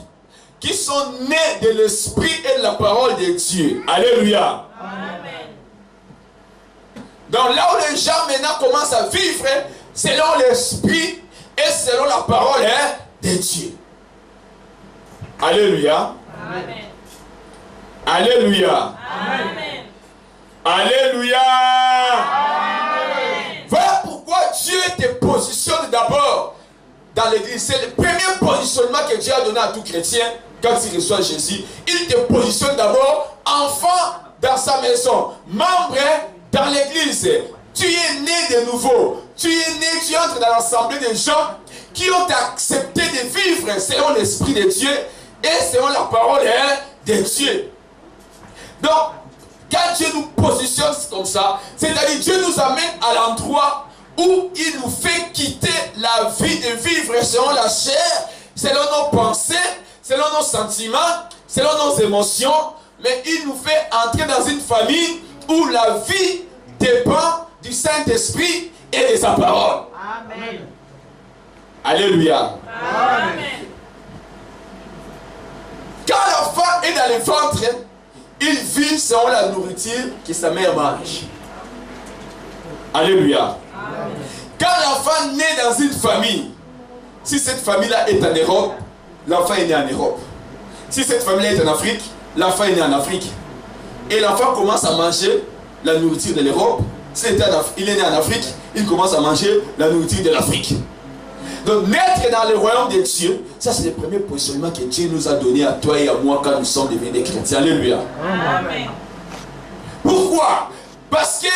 qui sont nés de l'esprit et de la parole de Dieu. Alléluia. Amen. Donc là où les gens maintenant commencent à vivre selon l'esprit et selon la parole de Dieu. Alléluia. Amen. Alléluia. Amen. Alléluia. Amen. Voilà pourquoi Dieu te positionne d'abord dans l'église. C'est le premier positionnement que Dieu a donné à tout chrétien quand il reçoit Jésus. Il te positionne d'abord enfant dans sa maison, membre dans l'église. Tu es né de nouveau. Tu entres dans l'assemblée des gens qui ont accepté de vivre selon l'esprit de Dieu et selon la parole de Dieu. Donc, quand Dieu nous positionne comme ça, c'est-à-dire Dieu nous amène à l'endroit où il nous fait quitter la vie de vivre selon la chair, selon nos pensées, selon nos sentiments, selon nos émotions, mais il nous fait entrer dans une famille où la vie dépend du Saint-Esprit et de sa parole. Amen. Alléluia. Amen. Quand l'enfant est dans le ventre, il vit selon la nourriture que sa mère mange. Alléluia. Amen. Quand l'enfant naît dans une famille, si cette famille-là est en Europe, l'enfant est né en Europe. Si cette famille-là est en Afrique, l'enfant est né en Afrique. Et l'enfant commence à manger la nourriture de l'Europe. S'il est né en Afrique, il commence à manger la nourriture de l'Afrique. Donc naître dans le royaume de Dieu, ça c'est le premier positionnement que Dieu nous a donné à toi et à moi quand nous sommes devenus des chrétiens. Alléluia. Amen. Pourquoi? Parce que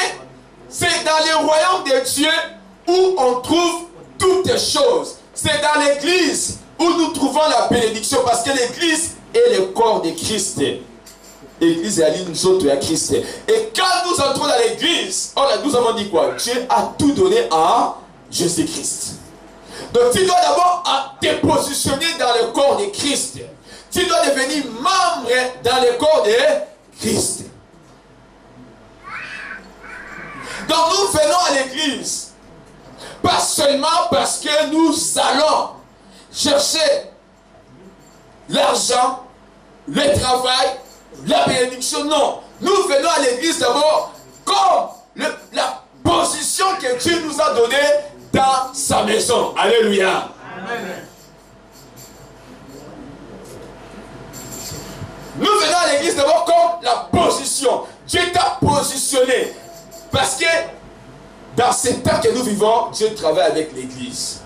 c'est dans le royaume de Dieu où on trouve toutes choses. C'est dans l'église où nous trouvons la bénédiction, parce que l'église est le corps de Christ. L'église est alliée nous autres à Christ. Et quand nous entrons dans l'église, nous avons dit quoi? Dieu a tout donné à Jésus-Christ. Donc tu dois d'abord te positionner dans le corps de Christ. Tu dois devenir membre dans le corps de Christ. Donc nous venons à l'église, pas seulement parce que nous allons chercher l'argent, le travail, la bénédiction. Non, nous venons à l'église d'abord comme la position que Dieu nous a donnée dans sa maison. Alléluia. Amen. Nous venons à l'église d'abord comme la position. Dieu t'a positionné. Parce que dans ce temps que nous vivons, Dieu travaille avec l'église.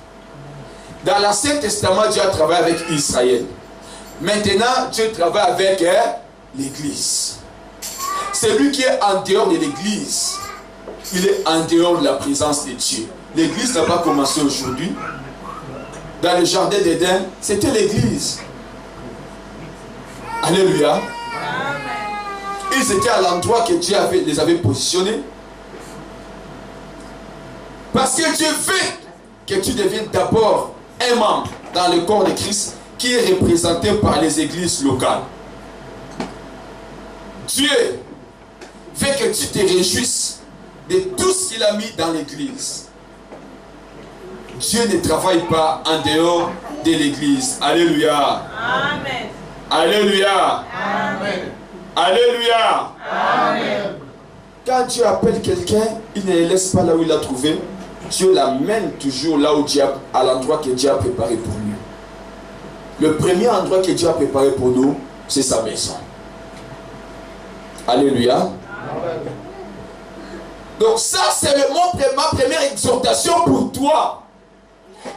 Dans l'Ancien Testament, Dieu a travaillé avec Israël. Maintenant, Dieu travaille avec l'église. Celui qui est en dehors de l'église, il est en dehors de la présence de Dieu. L'église n'a pas commencé aujourd'hui. Dans le jardin d'Éden, c'était l'église. Alléluia. Ils étaient à l'endroit que Dieu les avait positionnés. Parce que Dieu veut que tu deviennes d'abord un membre dans le corps de Christ qui est représenté par les églises locales. Dieu veut que tu te réjouisses de tout ce qu'il a mis dans l'église. Dieu ne travaille pas en dehors de l'église. Alléluia. Amen. Alléluia. Amen. Alléluia. Amen. Quand Dieu appelle quelqu'un, il ne le laisse pas là où il l'a trouvé. Dieu l'amène toujours là où Dieu à l'endroit que Dieu a préparé pour lui. Le premier endroit que Dieu a préparé pour nous, c'est sa maison. Alléluia. Amen. Donc ça, c'est ma première exhortation pour toi.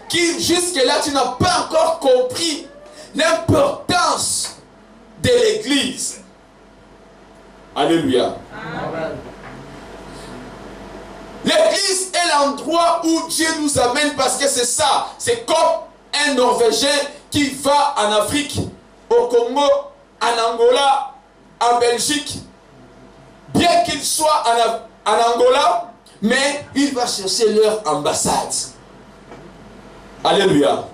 Qui jusque-là, tu n'as pas encore compris l'importance de l'église. Alléluia. Amen. L'église est l'endroit où Dieu nous amène parce que c'est ça. C'est comme un Norvégien qui va en Afrique, au Congo, en Angola, en Belgique. Bien qu'il soit en Angola, mais il va chercher leur ambassade. Alléluia.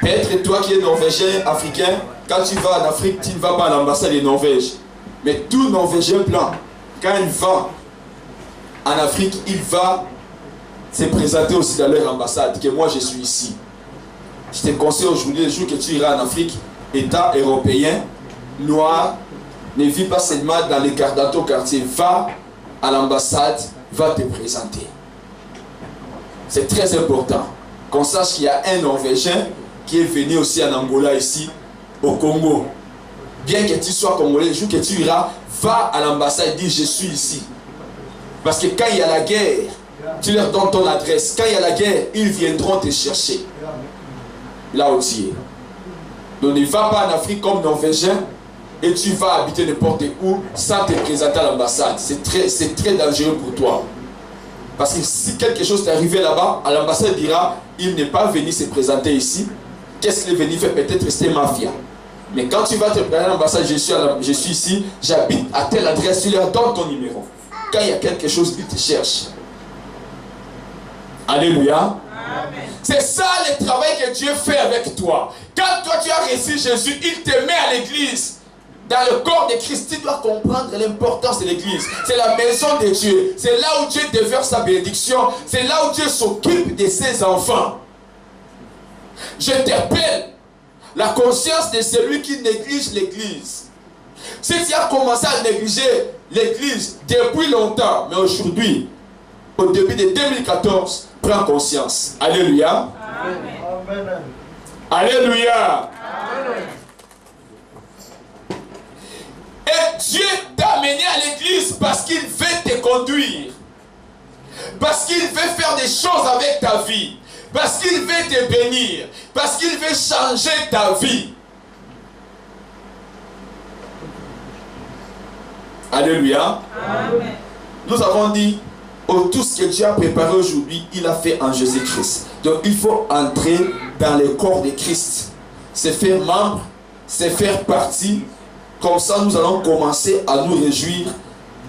Peut-être toi qui es norvégien, africain, quand tu vas en Afrique, tu ne vas pas à l'ambassade de Norvège. Mais tout Norvégien blanc, quand il va en Afrique, il va se présenter aussi dans leur ambassade, que moi je suis ici. Je te conseille aujourd'hui, le jour que tu iras en Afrique, État européen, noir, ne vis pas seulement dans les quartiers, va à l'ambassade, va te présenter. C'est très important qu'on sache qu'il y a un Norvégien qui est venu aussi en Angola ici, au Congo. Bien que tu sois congolais, le jour que tu iras, va à l'ambassade et dis je suis ici. Parce que quand il y a la guerre, tu leur donnes ton adresse. Quand il y a la guerre, ils viendront te chercher. Là où tu es. Donc ne va pas en Afrique comme Norvégien et tu vas habiter n'importe où sans te présenter à l'ambassade. C'est très dangereux pour toi. Parce que si quelque chose t'est arrivé là-bas, à l'ambassade dira, il n'est pas venu se présenter ici. Qu'est-ce qu'il est venu faire? Peut-être rester mafia. Mais quand tu vas te présenter à l'ambassade, je suis ici, j'habite à telle adresse, tu leur donnes ton numéro. Quand il y a quelque chose, ils te cherchent. Alléluia. C'est ça le travail que Dieu fait avec toi. Quand toi tu as reçu Jésus, il te met à l'église. Dans le corps de Christ, tu dois comprendre l'importance de l'église. C'est la maison de Dieu. C'est là où Dieu déverse sa bénédiction. C'est là où Dieu s'occupe de ses enfants. Je t'appelle la conscience de celui qui néglige l'église. Si tu as commencé à négliger l'église depuis longtemps, mais aujourd'hui, au début de 2014, prends conscience. Alléluia. Amen. Alléluia. Amen. Et Dieu t'a amené à l'église parce qu'il veut te conduire. Parce qu'il veut faire des choses avec ta vie. Parce qu'il veut te bénir. Parce qu'il veut changer ta vie. Alléluia. Amen. Nous avons dit, tout ce que Dieu a préparé aujourd'hui, il a fait en Jésus-Christ. Donc il faut entrer dans le corps de Christ. C'est faire membre, c'est faire partie. Comme ça, nous allons commencer à nous réjouir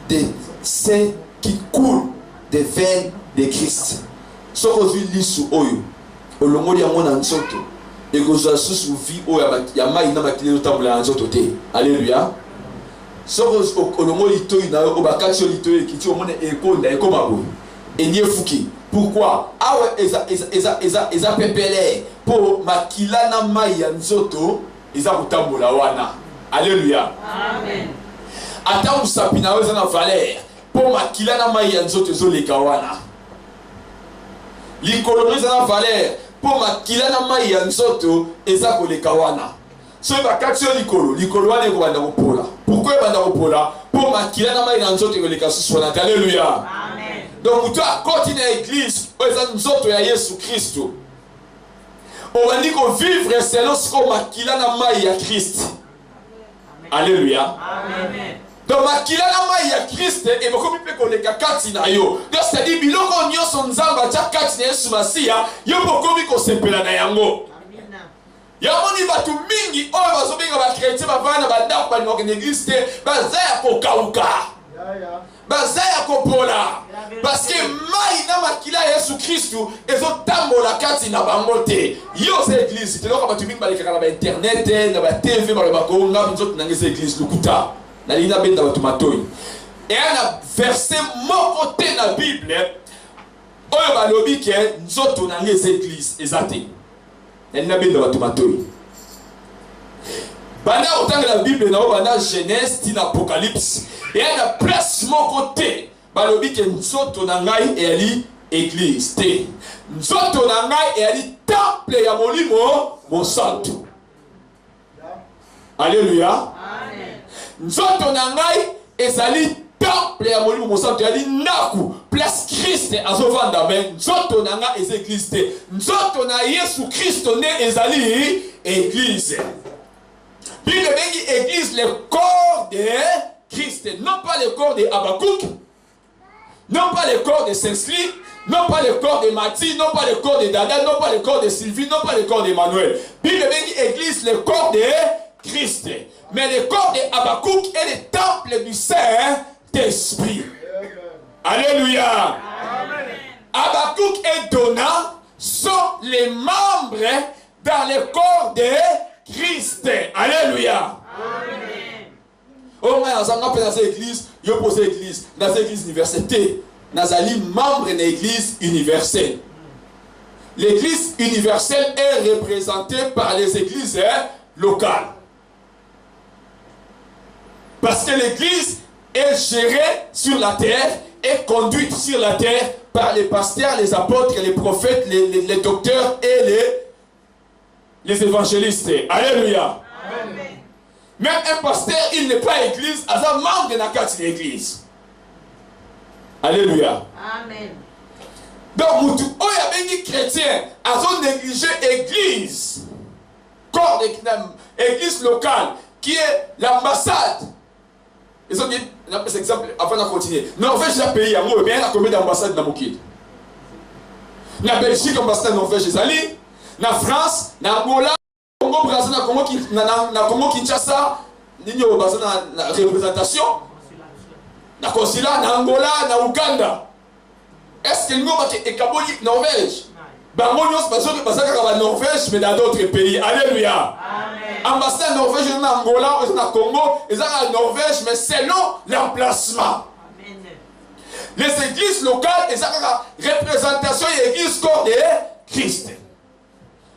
de ce qui coule des veines de Christ. Ce que je lis sur eux, au long de mon anzoto, et que je suis sous vie, alléluia. Ce que le mot lito, il a au bakatio lito, qui tue au monde écho, l'écho mabou. Et n'y fouki. Pourquoi? Ah ouais, eza pepele pour makila na mai anzoto, eza mutambola wana. Alléluia. Amen. Ata usapina weza na valeur pour makila na mai anzoto zo leka wana. Likoloniza na valeur pour makila na mai anzoto eza ko leka wana. soki bakati yo likolo wana ekobanda kopola. Pourquoi ebanda kopola? Pour makila na mai na nzoto ekoleka susu wana. Alléluia. Donc mutu akoti na église oyo eza nzoto ya Yesu Kristo, obandi kovivre selon siko makila na mai ya Christ. Alléluia. Donc makila na mai ya Christebokomi mpe koleka kati na yo. Donc c'est-à-dire biloko nyonso Nzambe atia kati na Yesu Masiya, yo bokomi kosepela na yango. Yamoni batu mingi oyo bazobenga bakretien bavana bandako balimaka na église te, baza ya kokauka, baza ya kopola, parce que mai na makila ya Yesu Kristu ezotambola kati na bango te. Yo za église te loka batu mingi balekaka na ba internet na ba TV balobaka nga nzoto nange za église lukuta na lina benda batu matoi. Et un verset moko te na Bible oyo balobi ke nzoto nange za église ezate. Elle benda batu matoi. Banda otanga la Bible na banda Genèse ti na Apocalypse. Et à la place mon côté, balobi ke nzoto na ngai eli église te. Nzoto na ngai eli temple ya molimo mosantu. Alléluia. Amen. Nzoto na ngai ezali temple ya molimo mosantu eli naku place Christ azovanda ben. Nzoto na ngai ez église te. Nzoto na Yesu Kristo ne ezali église. Bible bengi église le corps de Christ, non pas le corps de Habakkuk, non pas le corps de Saint-Sly, non pas le corps de Mathie, non pas le corps de Dada, non pas le corps de Sylvie, non pas le corps d'Emmanuel. Bible bengi église le corps de Christ. Mais le corps de Habakkuk est le temple du Saint-Esprit. Alléluia. Habakkuk et Donna sont les membres dans le corps de Christ. Alléluia. Oh, mais dans cette église, il pose l'église, dans cette église université, Nazali membre de l'église universelle. L'église universelle est représentée par les églises locales. Parce que l'église est gérée sur la terre et conduite sur la terre par les pasteurs, les apôtres, les prophètes, les docteurs et les évangélistes. Alléluia. Amen. Même un pasteur, il n'est pas église, il est membre de la l'église. Alléluia. Amen. Donc, il y a des chrétiens, ils ont négligé l'église, corps l'église locale, qui est l'ambassade. Ils ont dit, c'est exemple, avant de continuer. Norvège, c'est un pays, il y a combien d'ambassades dans le monde? La Belgique, ambassade Norvège, la France, l'Angola, Congo Brazzaville, na Congo Kinshasa, nino baza na représentation, na consulat, na Angola, na Uganda. Est-ce que nous avons Kaboli Norvège? Bango nyos baza kaka Norvège mais dans d'autres pays. Alléluia. Ambassade Norvège na Angola, na Congo, ils ont la Norvège mais selon l'emplacement. Les églises locales, ils ont la représentation de l'église corps de Christ.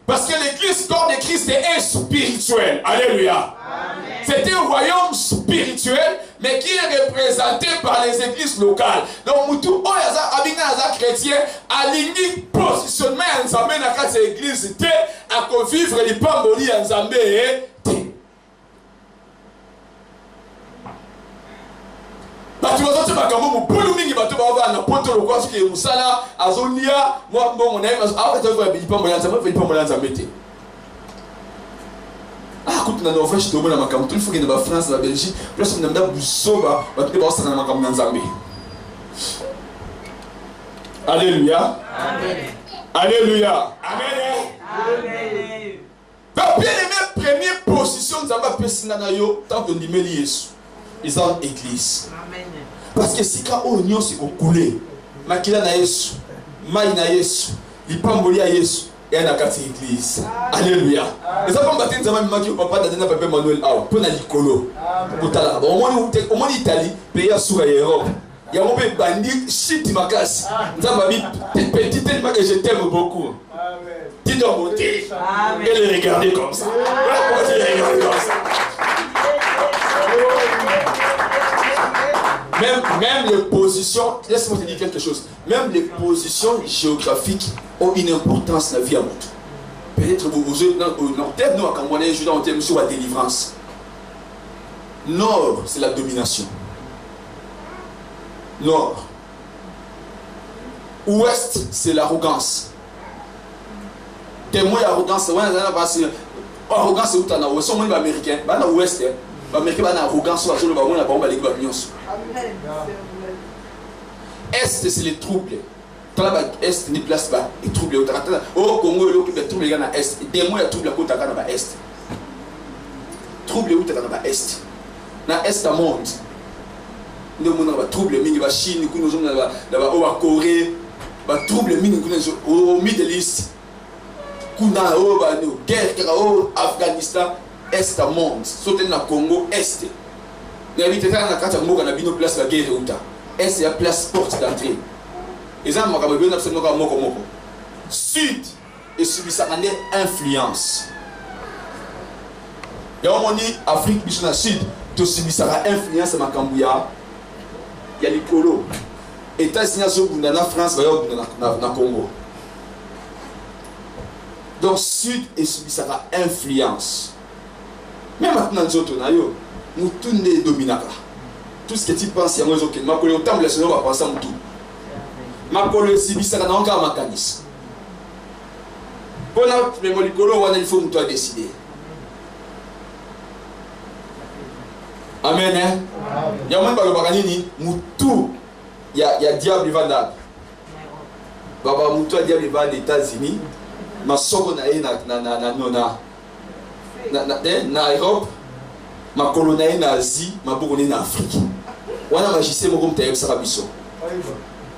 Parce que l'église corps de Christ est spirituelle. Alléluia. C'est un royaume spirituel, mais qui est représenté par les églises locales. Donc, Moutou, Abina, chrétien, aligné positionnement en Zambé dans cette église, à vivre les pamboli en Zambé. Batu bazote bakambo mupulu mingi batu baova na poto lokwa suki musala azonia moi bon on aime après tu vas bilipa molanza moi bilipa molanza mete ah kutu na Norvège to mona makambo tu faut que na France na Belgique plus on namda busoba batu ba osana makambo na Nzambe. Alléluia. Amen. Alléluia. Amen. Amen. Donc bien aimé première position Nzamba pesina na yo tant que ndimeli Yesu. Ils ont église. Amen. Parce que si quand on y est au coulé, makila na Yesu, mai na Yesu, lipamboli ya Yesu, et na kati église. Alléluia. Et ça comme batin zama maki au papa d'Adena papa Manuel Aw, pour na likolo. Botala. Au moins Italie, pays à sous Europe. Il y a un peu bandit shit makasi. Nzamba bi petit tellement que je t'aime beaucoup. Amen. Tu dois monter. Amen. Et le regarder comme ça. Pourquoi tu les regardes comme ça? Même les positions, laisse-moi te dire quelque chose, même les positions géographiques ont une importance dans la vie à mon tour. Peut-être peut-être nous, à Camerounais, je dans le thème sur la délivrance. Nord, c'est la domination. Nord. Ouest, c'est l'arrogance. Témoin d'arrogance, arrogance, c'est où tu as ouest, on est américain, dans ouest, américain, dans arrogance, on a Est, c'est les troubles. Est, ni place bas, et troubles. Au Congo, il y a troubles dans Est. Témoin, il y a troubles dans Est. Troubles où tu as dans Est. Dans Est, dans le monde. Nous avons troubles, il y a Chine, nous avons Corée, troubles, au Middle East. Kuna guerre au Afghanistan est à monde sauter dans Congo est mais vite dans la carte mo kana bino place la guerre uta est la place porte d'entrée et ça m'a bien absolument moko sud et subissa une influence et on dit Afrique biso na sud to subissa influence makambuya ya likolo États-Unis zo bunda na France ba yo na Congo. Donc, sud et sud, ça va influence. Mais maintenant, nous tous les dominants. Tout ce que tu penses, il y a un ma collègue, autant de on va penser en tout. Ma collègue, si ça n'a encore un mécanisme. Pour la il faut que tu décider. Amen. Il y a un baganini, tout. Il y a diable, il va là. Baba Moutou, diable, il va aux États-Unis. Ma soko na Europe, ma colonie na Asie, ma bokoni na Afrique. Wana magicien mo comme taïb sarabiso.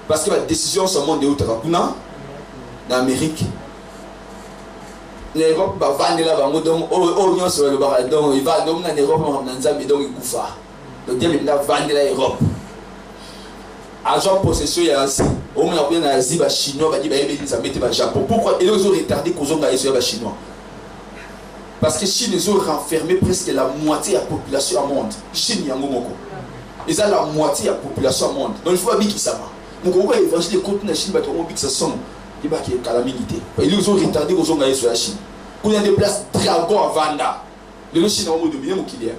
Parce que la décision sur le monde de Outakapuna, en Amérique, l'Europe va vendre là, donc on sur le bar, donc il va donc en Europe, on a Nzambe donc il koufa. Donc il va vendre l'Europe. Agent possession il y a Asie. Au moins on a Asie, les Chinois va dire ça mettait le Japon. Pourquoi ils ont retardé qu'ils ont gagné sur les Chinois? Parce que Chine ils ont renfermé presque la moitié de la population au monde. Chine il y a Ngomoko. Ils ont la moitié de la population au monde. Donc il faut habiller qui ça va. Donc on va évangéliser contre la Chine, bah on que ça sonne. Il va qu'il y ait calamité. Ils ont retardé qu'ils ont gagné sur la Chine. Quand il y a des places dragon à Vanda, les Chinois ont dominé mon qu'il y a.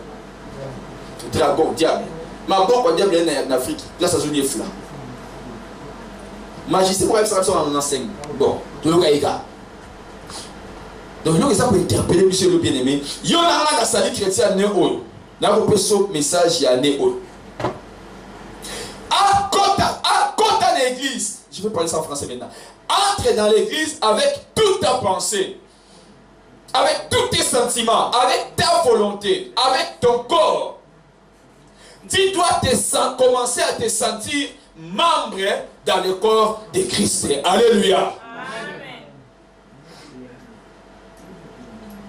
Dragon, diable. Mais bon, quand diable est en Afrique, là ça zone est flat. Magicien pour être en enseigne. Bon, tout le cas. Donc, il y a ça pour interpeller monsieur le bien-aimé. Il y a un salut chrétien néo. Là, vous pouvez ce message, il y a néo. À côté de l'église, je vais parler ça en français maintenant. Entre dans l'église avec toute ta pensée, avec tous tes sentiments, avec ta volonté, avec ton corps. Tu dois commencer à te sentir membre dans le corps de Christ. Alléluia. Amen.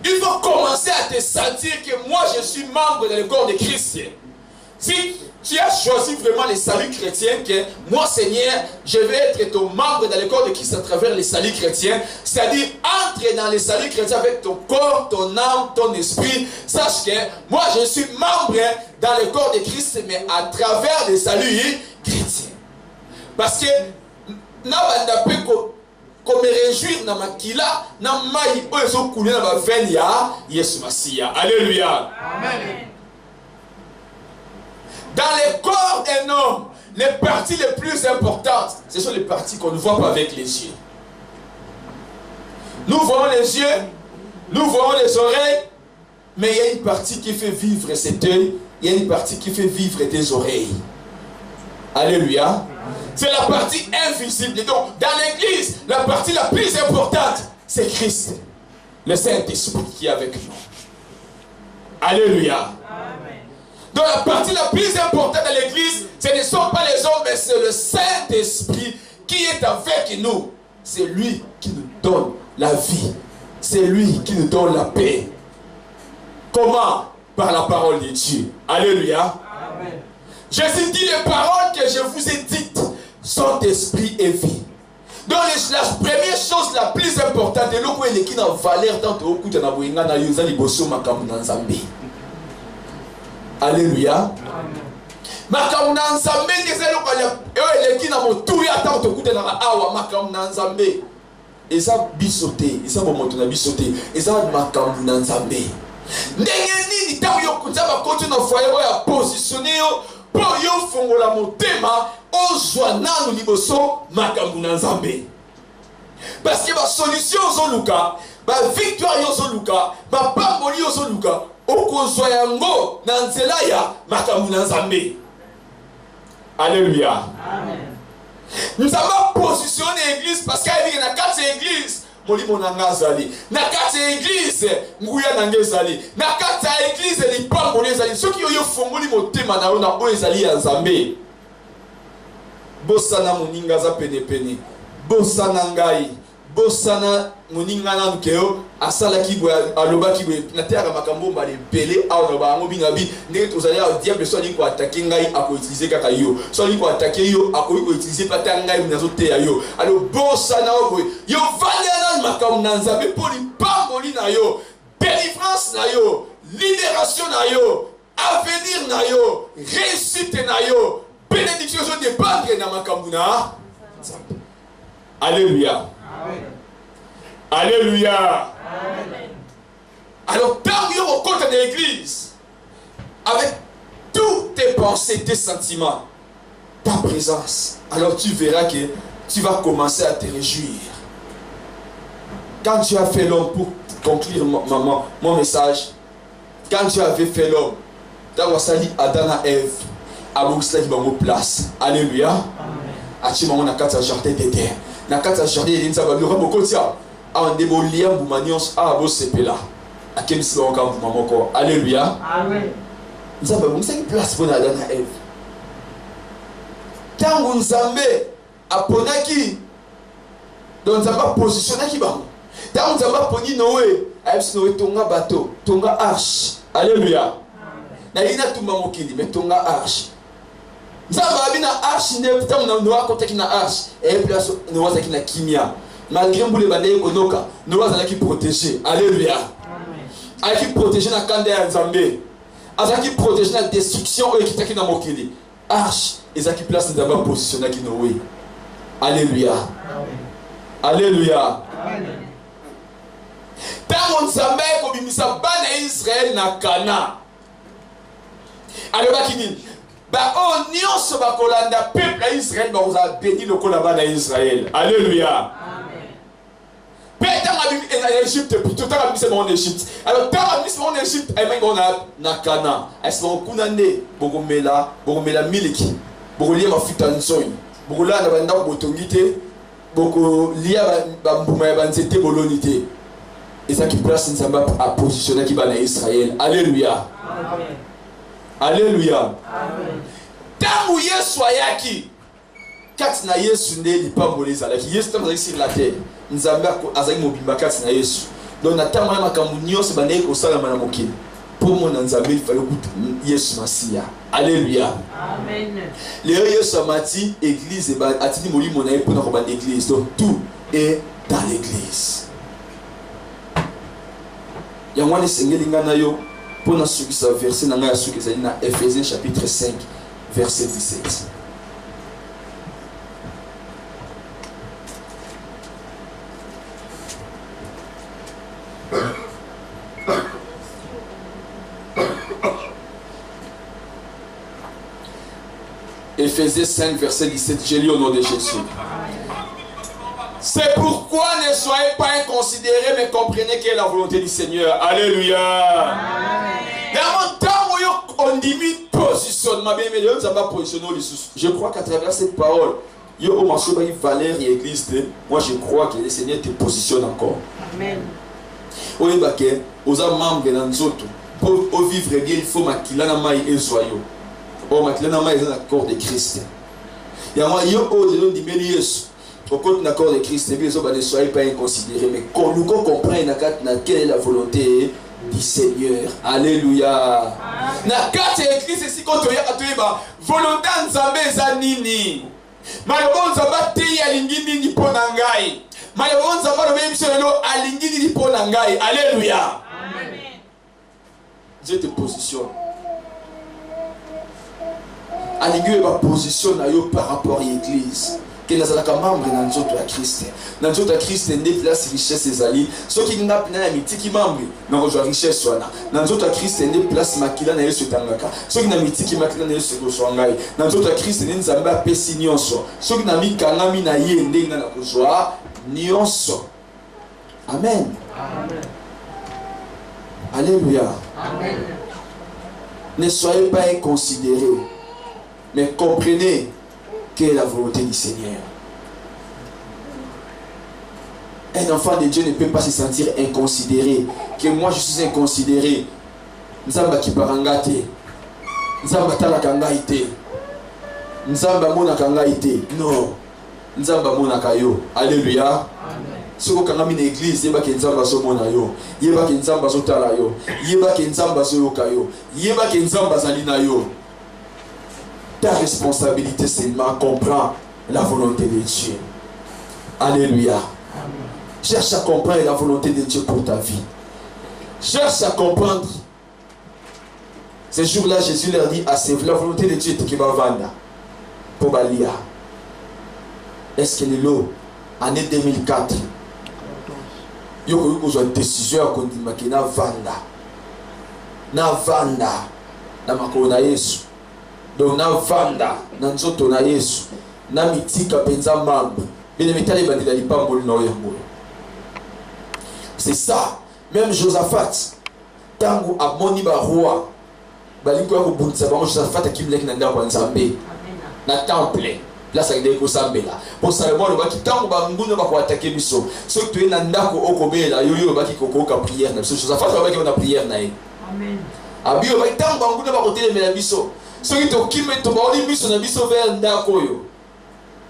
Il faut commencer à te sentir que moi je suis membre dans le corps de Christ. Si tu as choisi vraiment le salut chrétien, que moi Seigneur, je vais être ton membre dans le corps de Christ à travers le salut chrétien, c'est-à-dire entre dans le salut chrétien avec ton corps, ton âme, ton esprit. Sache que moi je suis membre dans le corps de Christ, mais à travers le salut chrétien. Parce que na banda pe ko me réjouir na makila na mai oyo couler na ba veine ya Yesu Masia. Alléluia. Amen. Dans le corps d'un homme, les parties les plus importantes, ce sont les parties qu'on ne voit pas avec les yeux. Nous voyons les yeux, nous voyons les oreilles, mais il y a une partie qui fait vivre cet œil, il y a une partie qui fait vivre tes oreilles. Alléluia. C'est la partie invisible. Donc, dans l'église, la partie la plus importante, c'est Christ, le Saint-Esprit qui est avec nous. Alléluia. Amen. Donc, la partie la plus importante de l'église, ce ne sont pas les hommes, mais c'est le Saint-Esprit qui est avec nous. C'est lui qui nous donne la vie. C'est lui qui nous donne la paix. Comment? Par la parole de Dieu. Alléluia. Amen. Jésus dit les paroles que je vous ai dites sont esprit et vie. Donc la première chose la plus importante, c'est que qui n'a valeur tant au coup de la boinga na yuza liboso makamu na nzambe. Alléluia. Makamu na nzambe ngeze lokanya e qui na motu ya tant au coup de na awa makamu na nzambe. eza bisote, eza bomoto na bisote, eza makambu na nzambe. Ndenge nini tango yo nzambe akoki na foyer oyo apositionne yo po yo fongola motema ozwa nanu liboso makambu na nzambe. Parce que ba solution ozoluka, ba victoire ozoluka, ba pamboli ozoluka, okozwa yango na nzela ya makambu na nzambe. Alléluia. Amen. Nous avons positionné l'église parce qu'il y a une carte église. Molimo nanga zali. Na carte église, nguya nanga zali. Na carte église, les pamboli zali. Ceux qui ont fongoli motema na ona o ezali ya nzambe. Bosana moninga za pene pene. Bosana ngai. Bosana moninga na nkeo asala kibwe aloba kibwe na terre makambo ba lebele a na ba ngo bingabi ndenge tozali a diable so ali ko attaquer ngai ako utiliser kaka yo so ali ko attaquer yo ako utiliser pata ngai nazo te yo alo bosana obo yo vanya na makambo na nzambe pour li pamboli na yo délivrance na yo libération na yo avenir na yo réussite na yo bénédiction so dépendre na makambo na nzambe. Alléluia. Amen. Alléluia. Amen. Alors, tant que tu es au côté de l'église, avec tous tes pensées, tes sentiments, ta présence, alors tu verras que tu vas commencer à te réjouir. Quand tu as fait l'homme, pour conclure mon message, quand tu avais fait l'homme, tu as sali Adam et Ève, à mon place. Alléluia. Amen. Tu as jardin d'Éden. Na kata jardin d'Éden, ça va lui remonter. Ah, on démolit un boumanios, ah, bon, c'est là. À quel moment quand vous m'avez alléluia. Amen. Nous avons une place pour Adam et Ève. Quand vous avez Aponaki, donc vous avez positionné qui va. Quand vous avez poni Noé, Noé tonga bateau, tonga arche. Alléluia. Na ina tumba mokili, mais tonga arche. Nous avons une arche, nous avons une arche, et puis nous avons une kimia. Malgré que les bandits konoka, nous avons qui protéger. Alléluia. Qui protéger la cande à Nzambe. Qui protéger la destruction et qui est dans mokili. Arche, et qui place d'abord positionné qui Noé. Alléluia. Alléluia. Tant Nzambe comme misa bana Israël na Cana. Alors qui dit bah on nyonso ba kolanda peuple à Israël ba oza béni le kolaba na Israël. Alléluia. Peut-être en Égypte, plutôt tant en Égypte. Alors, tant en Égypte, on a Nakana. Est-ce qu'on a Bogomela Miliki, Bogolia Mafutansoy, Bogola Nabanda Botongite, Bogolia Bambouma Banzete Bolonité. Et ça qui place Nzamba à positionner qui va en Israël. Alléluia. Alléluia. Tant où Yesu ayaki, quand na Yesu ne li pas bolé zalaki, Yesu tam sur la terre. Nzamba azali mobimba kati na Yesu. Donc na tama ya makambu nyonso banaye ko sala na mokili. Pour mon Nzambe il fallait que Yesu Masia. Alléluia. Amen. Le Yesu amati église ba atini molimo na pour na ko ba église. Donc tout est dans l'église. Ya ngwana sengeli ngana yo pour na suki sa verset na ngaya suki za na Ephésiens chapitre 5 verset 17. Ephésiens 5, verset 17, j'ai lu au nom de Jésus. C'est pourquoi ne soyez pas inconsidérés, mais comprenez quelle est la volonté du Seigneur. Alléluia. Je crois qu'à travers cette parole, Valère et Église, moi je crois que le Seigneur te positionne encore. Amen. Pour vivre bien, il faut maquiller et soyons. Oh, maintenant, il y a un accord de Christ. Il y a un accord de Christ. Ne soyez pas inconsidérés, mais qu'on nous comprenne quelle est la volonté du Seigneur. Alléluia. Na carte écrit ceci quand tu as volonté nzambe zanini. Malobon nzamba te alingi nini pona ngai. Malobon nzamba même solo alingi nini pona ngai. Alléluia. Amen. Dieu te positionne. Alingue ma position par rapport à l'église. que nazalaka membre na nzoto ya Christ. Na nzoto ya Christ nde place richesse ezali. Soki ngapi na mitiki membre na kozwa richesse wana. Na nzoto ya Christ nde place makila na Yesu etangaka. Soki na mitiki makila na Yesu kozwa ngai. Na nzoto ya Christ nde Nzambe apesi nyonso. Soki na mikangami na ye nde nga na kozwa nyonso. Amen. Amen. Alléluia. Amen. Ne soyez pas inconsidérés, mais comprenez quelle est la volonté du Seigneur. Un enfant de Dieu ne peut pas se sentir inconsidéré. Que moi je suis inconsidéré. Nzamba kiparangate. Nzamba talakangaite. Nzamba monakangaite. Non. Nzamba monakayo. Alléluia. Si vous avez une église, il y a des gens qui sont là, il y a des gens qui sont là, il y a des gens qui sont là, il y a des gens qui sont là. Ta responsabilité seulement comprendre la volonté de Dieu. Alléluia. Cherche à comprendre la volonté de Dieu pour ta vie. Cherche à comprendre. Ce jour-là, Jésus leur dit, c'est la volonté de Dieu qui va vendre pour Balia. Est-ce que l'eau, année 2004, il y a une décision à continuer na vanda na makolo na Yesu, donc na vanda na nzoto na Yesu na mitika penza mambo bene mitali bandila lipamboli na yango. C'est ça. Même Josaphat tangu amoni ba roi baliko ya kubundisa bango, Josaphat akimleki na ndako ya Nzambe na temple. Là, ça veut dire que ça est là. Pour ça, moi, le baki tant que bangouna va pour attaquer biso. Ce que tu es nanda ko okobe là, yo le baki koko ka prière na. Ce chose à faire, le baki on a prière na. Amen. Abi le baki tant bangouna va côté de la biso. Ce qui te kime to ba oli biso na biso vers ndako yo.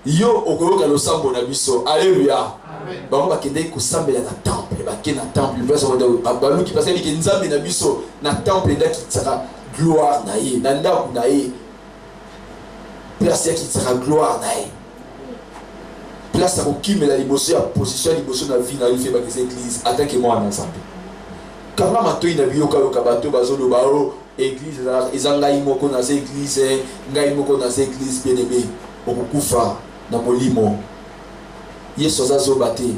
Yo okoka lo sambo na biso. Alléluia. Amen. Bango bakende ko sambela na temple, baki na temple. Parce que balu qui passe ki nzambe na biso na temple ndaki tsaka gloire na ye. Na ndako na ye. Place qui sera gloire naïe. Place qui met la liboso à position liboso na vie na fait des églises. Attaquez-moi en ensemble. Quand ma toi na bioka yo kabato bazolo bao église ezanga imoko na église ngai moko na église bien-aimé okukufa na molimo. Yesu azazo bate.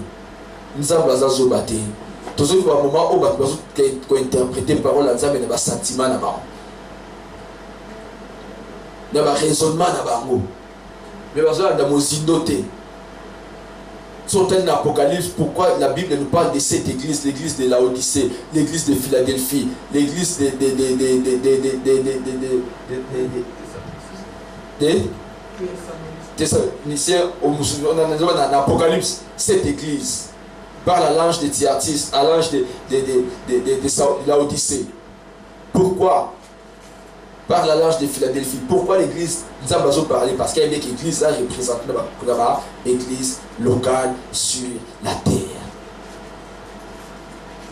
Nzamba azazo bate. Tozo ba moment au bato ko interpréter parole à Nzambe na ba sentiment na ba. Dans le raisonnement, mais dans mon zindoté. Sur l'Apocalypse, pourquoi la Bible nous parle de cette église, l'église de Laodicée, l'église de Philadelphie, l'église Thessaloniciens, dans l'Apocalypse, cette église parle à l'ange de Thyatire, à l'ange de Laodicée. Par la l'ange de Philadelphie. Pourquoi l'église nous a besoin de parler? Parce qu'il y a une église là représente l'église locale sur la terre.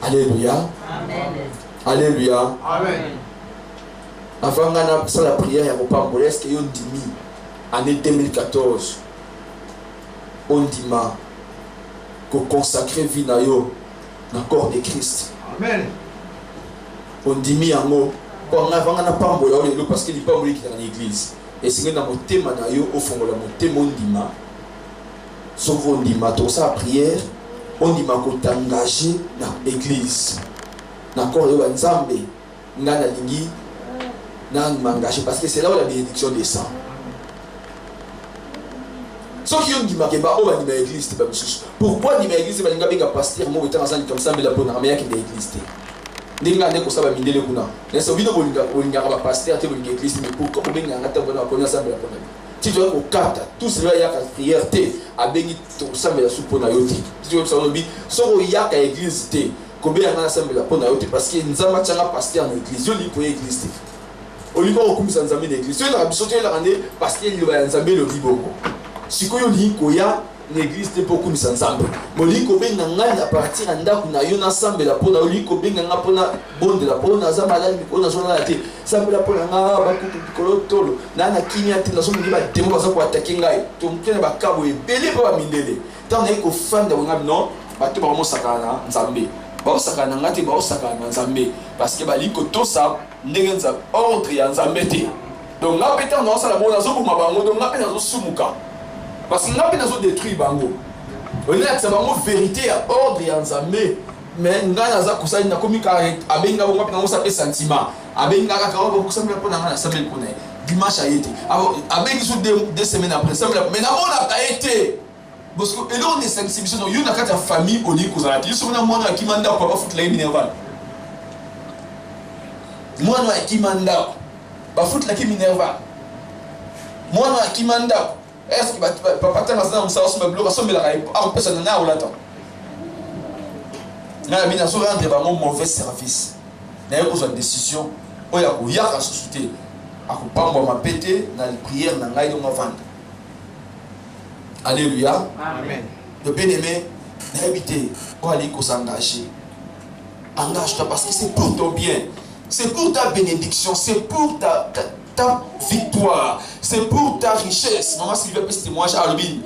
Alléluia. Amen. Alléluia. Amen. Avant ça la prière, il y a pas de est-ce qu'il y a un demi année 2014 on dit qu'on consacre vie dans le corps de Christ. Amen. On dit mi en mot. Parce qu'il n'est pas mort dans l'église. Et c'est dans mon thème, au fond, mon thème, on dit ma. Sauf on dit ma, tout ça, prière, on dit ma, qu'on t'engagé dans l'église. D'accord, il y a un Nzambe, n'a lingi, n'a m'engagé, parce que c'est là où la bénédiction descend. Sauf qu'il y a un dit ma, qui va au l'église, c'est pas monsieur. Pourquoi dit ma église, c'est pas un pasteur, moi, étant ensemble comme ça, mais la bonne armée qui est l'église. Ndinga ne ko saba mindele kuna nesa bino bolinga ba pasteur te bolinga église mais pour ko benga ngata bona ko nyasa bela bona ti to ko kata tout cela ya ka prière te abengi to sambela supo na yoti ti to so bi so ko ya ka église te ko benga na sambela pona yoti parce que nzamba changa pasteur na église yo li ko église te oliva ko kumisa nzambe na église yo la biso te la rande parce que li ba nzambe le libongo sikoyo li ko ya l'église te pour kumisa nzambe moliko benga ngana partir ndako na yo na sambela pona oliko benga nga pona bonde la pona za malali pona zona la te sambela pona nga ba kutu tolo na na kinya te na somo ba demo ba ko attaquer ngai to mkena ba kabo ebele pa ba mindele tant na ko fanda ngam non ba to ba mo sakana nzambe ba sakana ngati ba sakana nzambe parce que ba liko to sa ndenge nza ordre ya nzambe te donc nga peta no sala bona zo buma bango donc nga peta zo sumuka parce que nga pe nazo détruire bango on est ça bango vérité à ordre et ensemble mais nga naza kusali na komi ka abenga bongo pe nango sa pe sentiment abenga ka ka bongo kusali po na nga na semaine po na dimanche a été abengi sous 2 semaines après ça mais na on a été parce que et là on est sensibilisé donc yuna kata famille on dit kozala ti so na mwana akimanda papa foot la minerval mwana akimanda ba foot la minerval mwana akimanda est-ce que papa tanga sana musala so meblo so mela ka personne na olata na bina so rendre ba mauvais service na yo kozwa décision oya ko yaka société akupambwa mapete na prière na ngai donc vendre. Alléluia. Amen. Le bien-aimé, n'habitez pas aller s'engager. Engage-toi parce que c'est pour ton bien. C'est pour ta bénédiction. C'est pour ta victoire. C'est pour ta richesse. Maman Sylvia peut se témoigner à l'obin.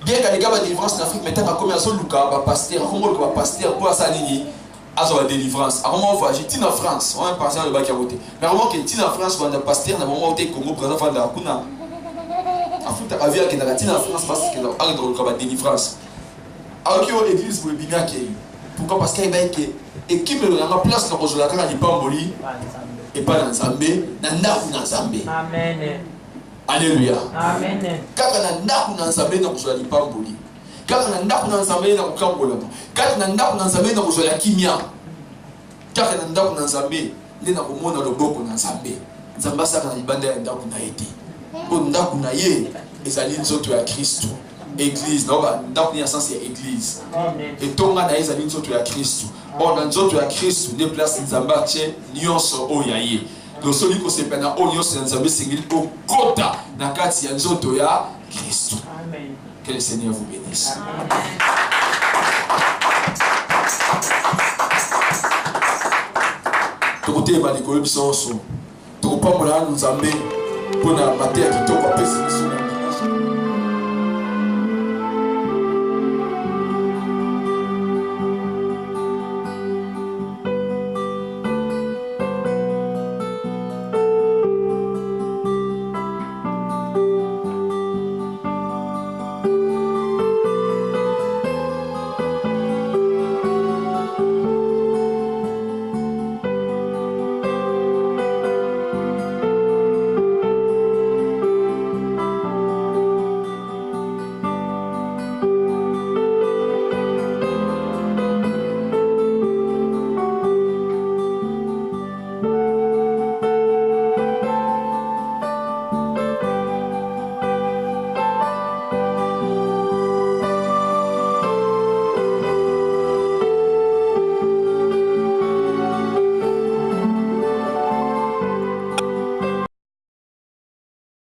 Bien qu'à l'égal de la délivrance en Afrique, maintenant, comme il y a un Lucas, un pasteur, un pasteur pour Assanini, à la délivrance. À un moment, j'ai dit en France, on va passer dans le bac à voter. Mais à un moment, qu'il dit en France, on a un pasteur, on a un moment où il Congo, présent, on a un Kuna. En fait, la vie qui est en France parce qu'il y a une délivrance. Alors qu'il y a l'église pour le bien qui est. Pourquoi? Parce qu'il y a une équipe qui est en place dans le Kara, il pas en Boli et pas dans Zambé, dans Zambé. Amen. Alléluia. Amen. Quand on a dans Zambé, dans le pas en Boli. Quand on a dans Zambé, dans le Kambola. Quand on a dans Zambé, dans le Kimia. Quand on a dans Zambé, dans le monde dans le Boko dans Zambé. Zamba ça dans le bandé dans le été. Ndako na ye ezali nzoto ya Kristo église na ndako ya sens ya église et tonga na ezali nzoto ya Kristo on nzoto ya Kristo ne place nzamba tie nyonso oya ye losoli ko sepena o nyonso nzambe singili ko kota na kati ya nzoto ya Kristo. Amen. Que le Seigneur vous bénisse. Tokote ba likolo biso so tokopambola nzambe pour la matière qui tombe à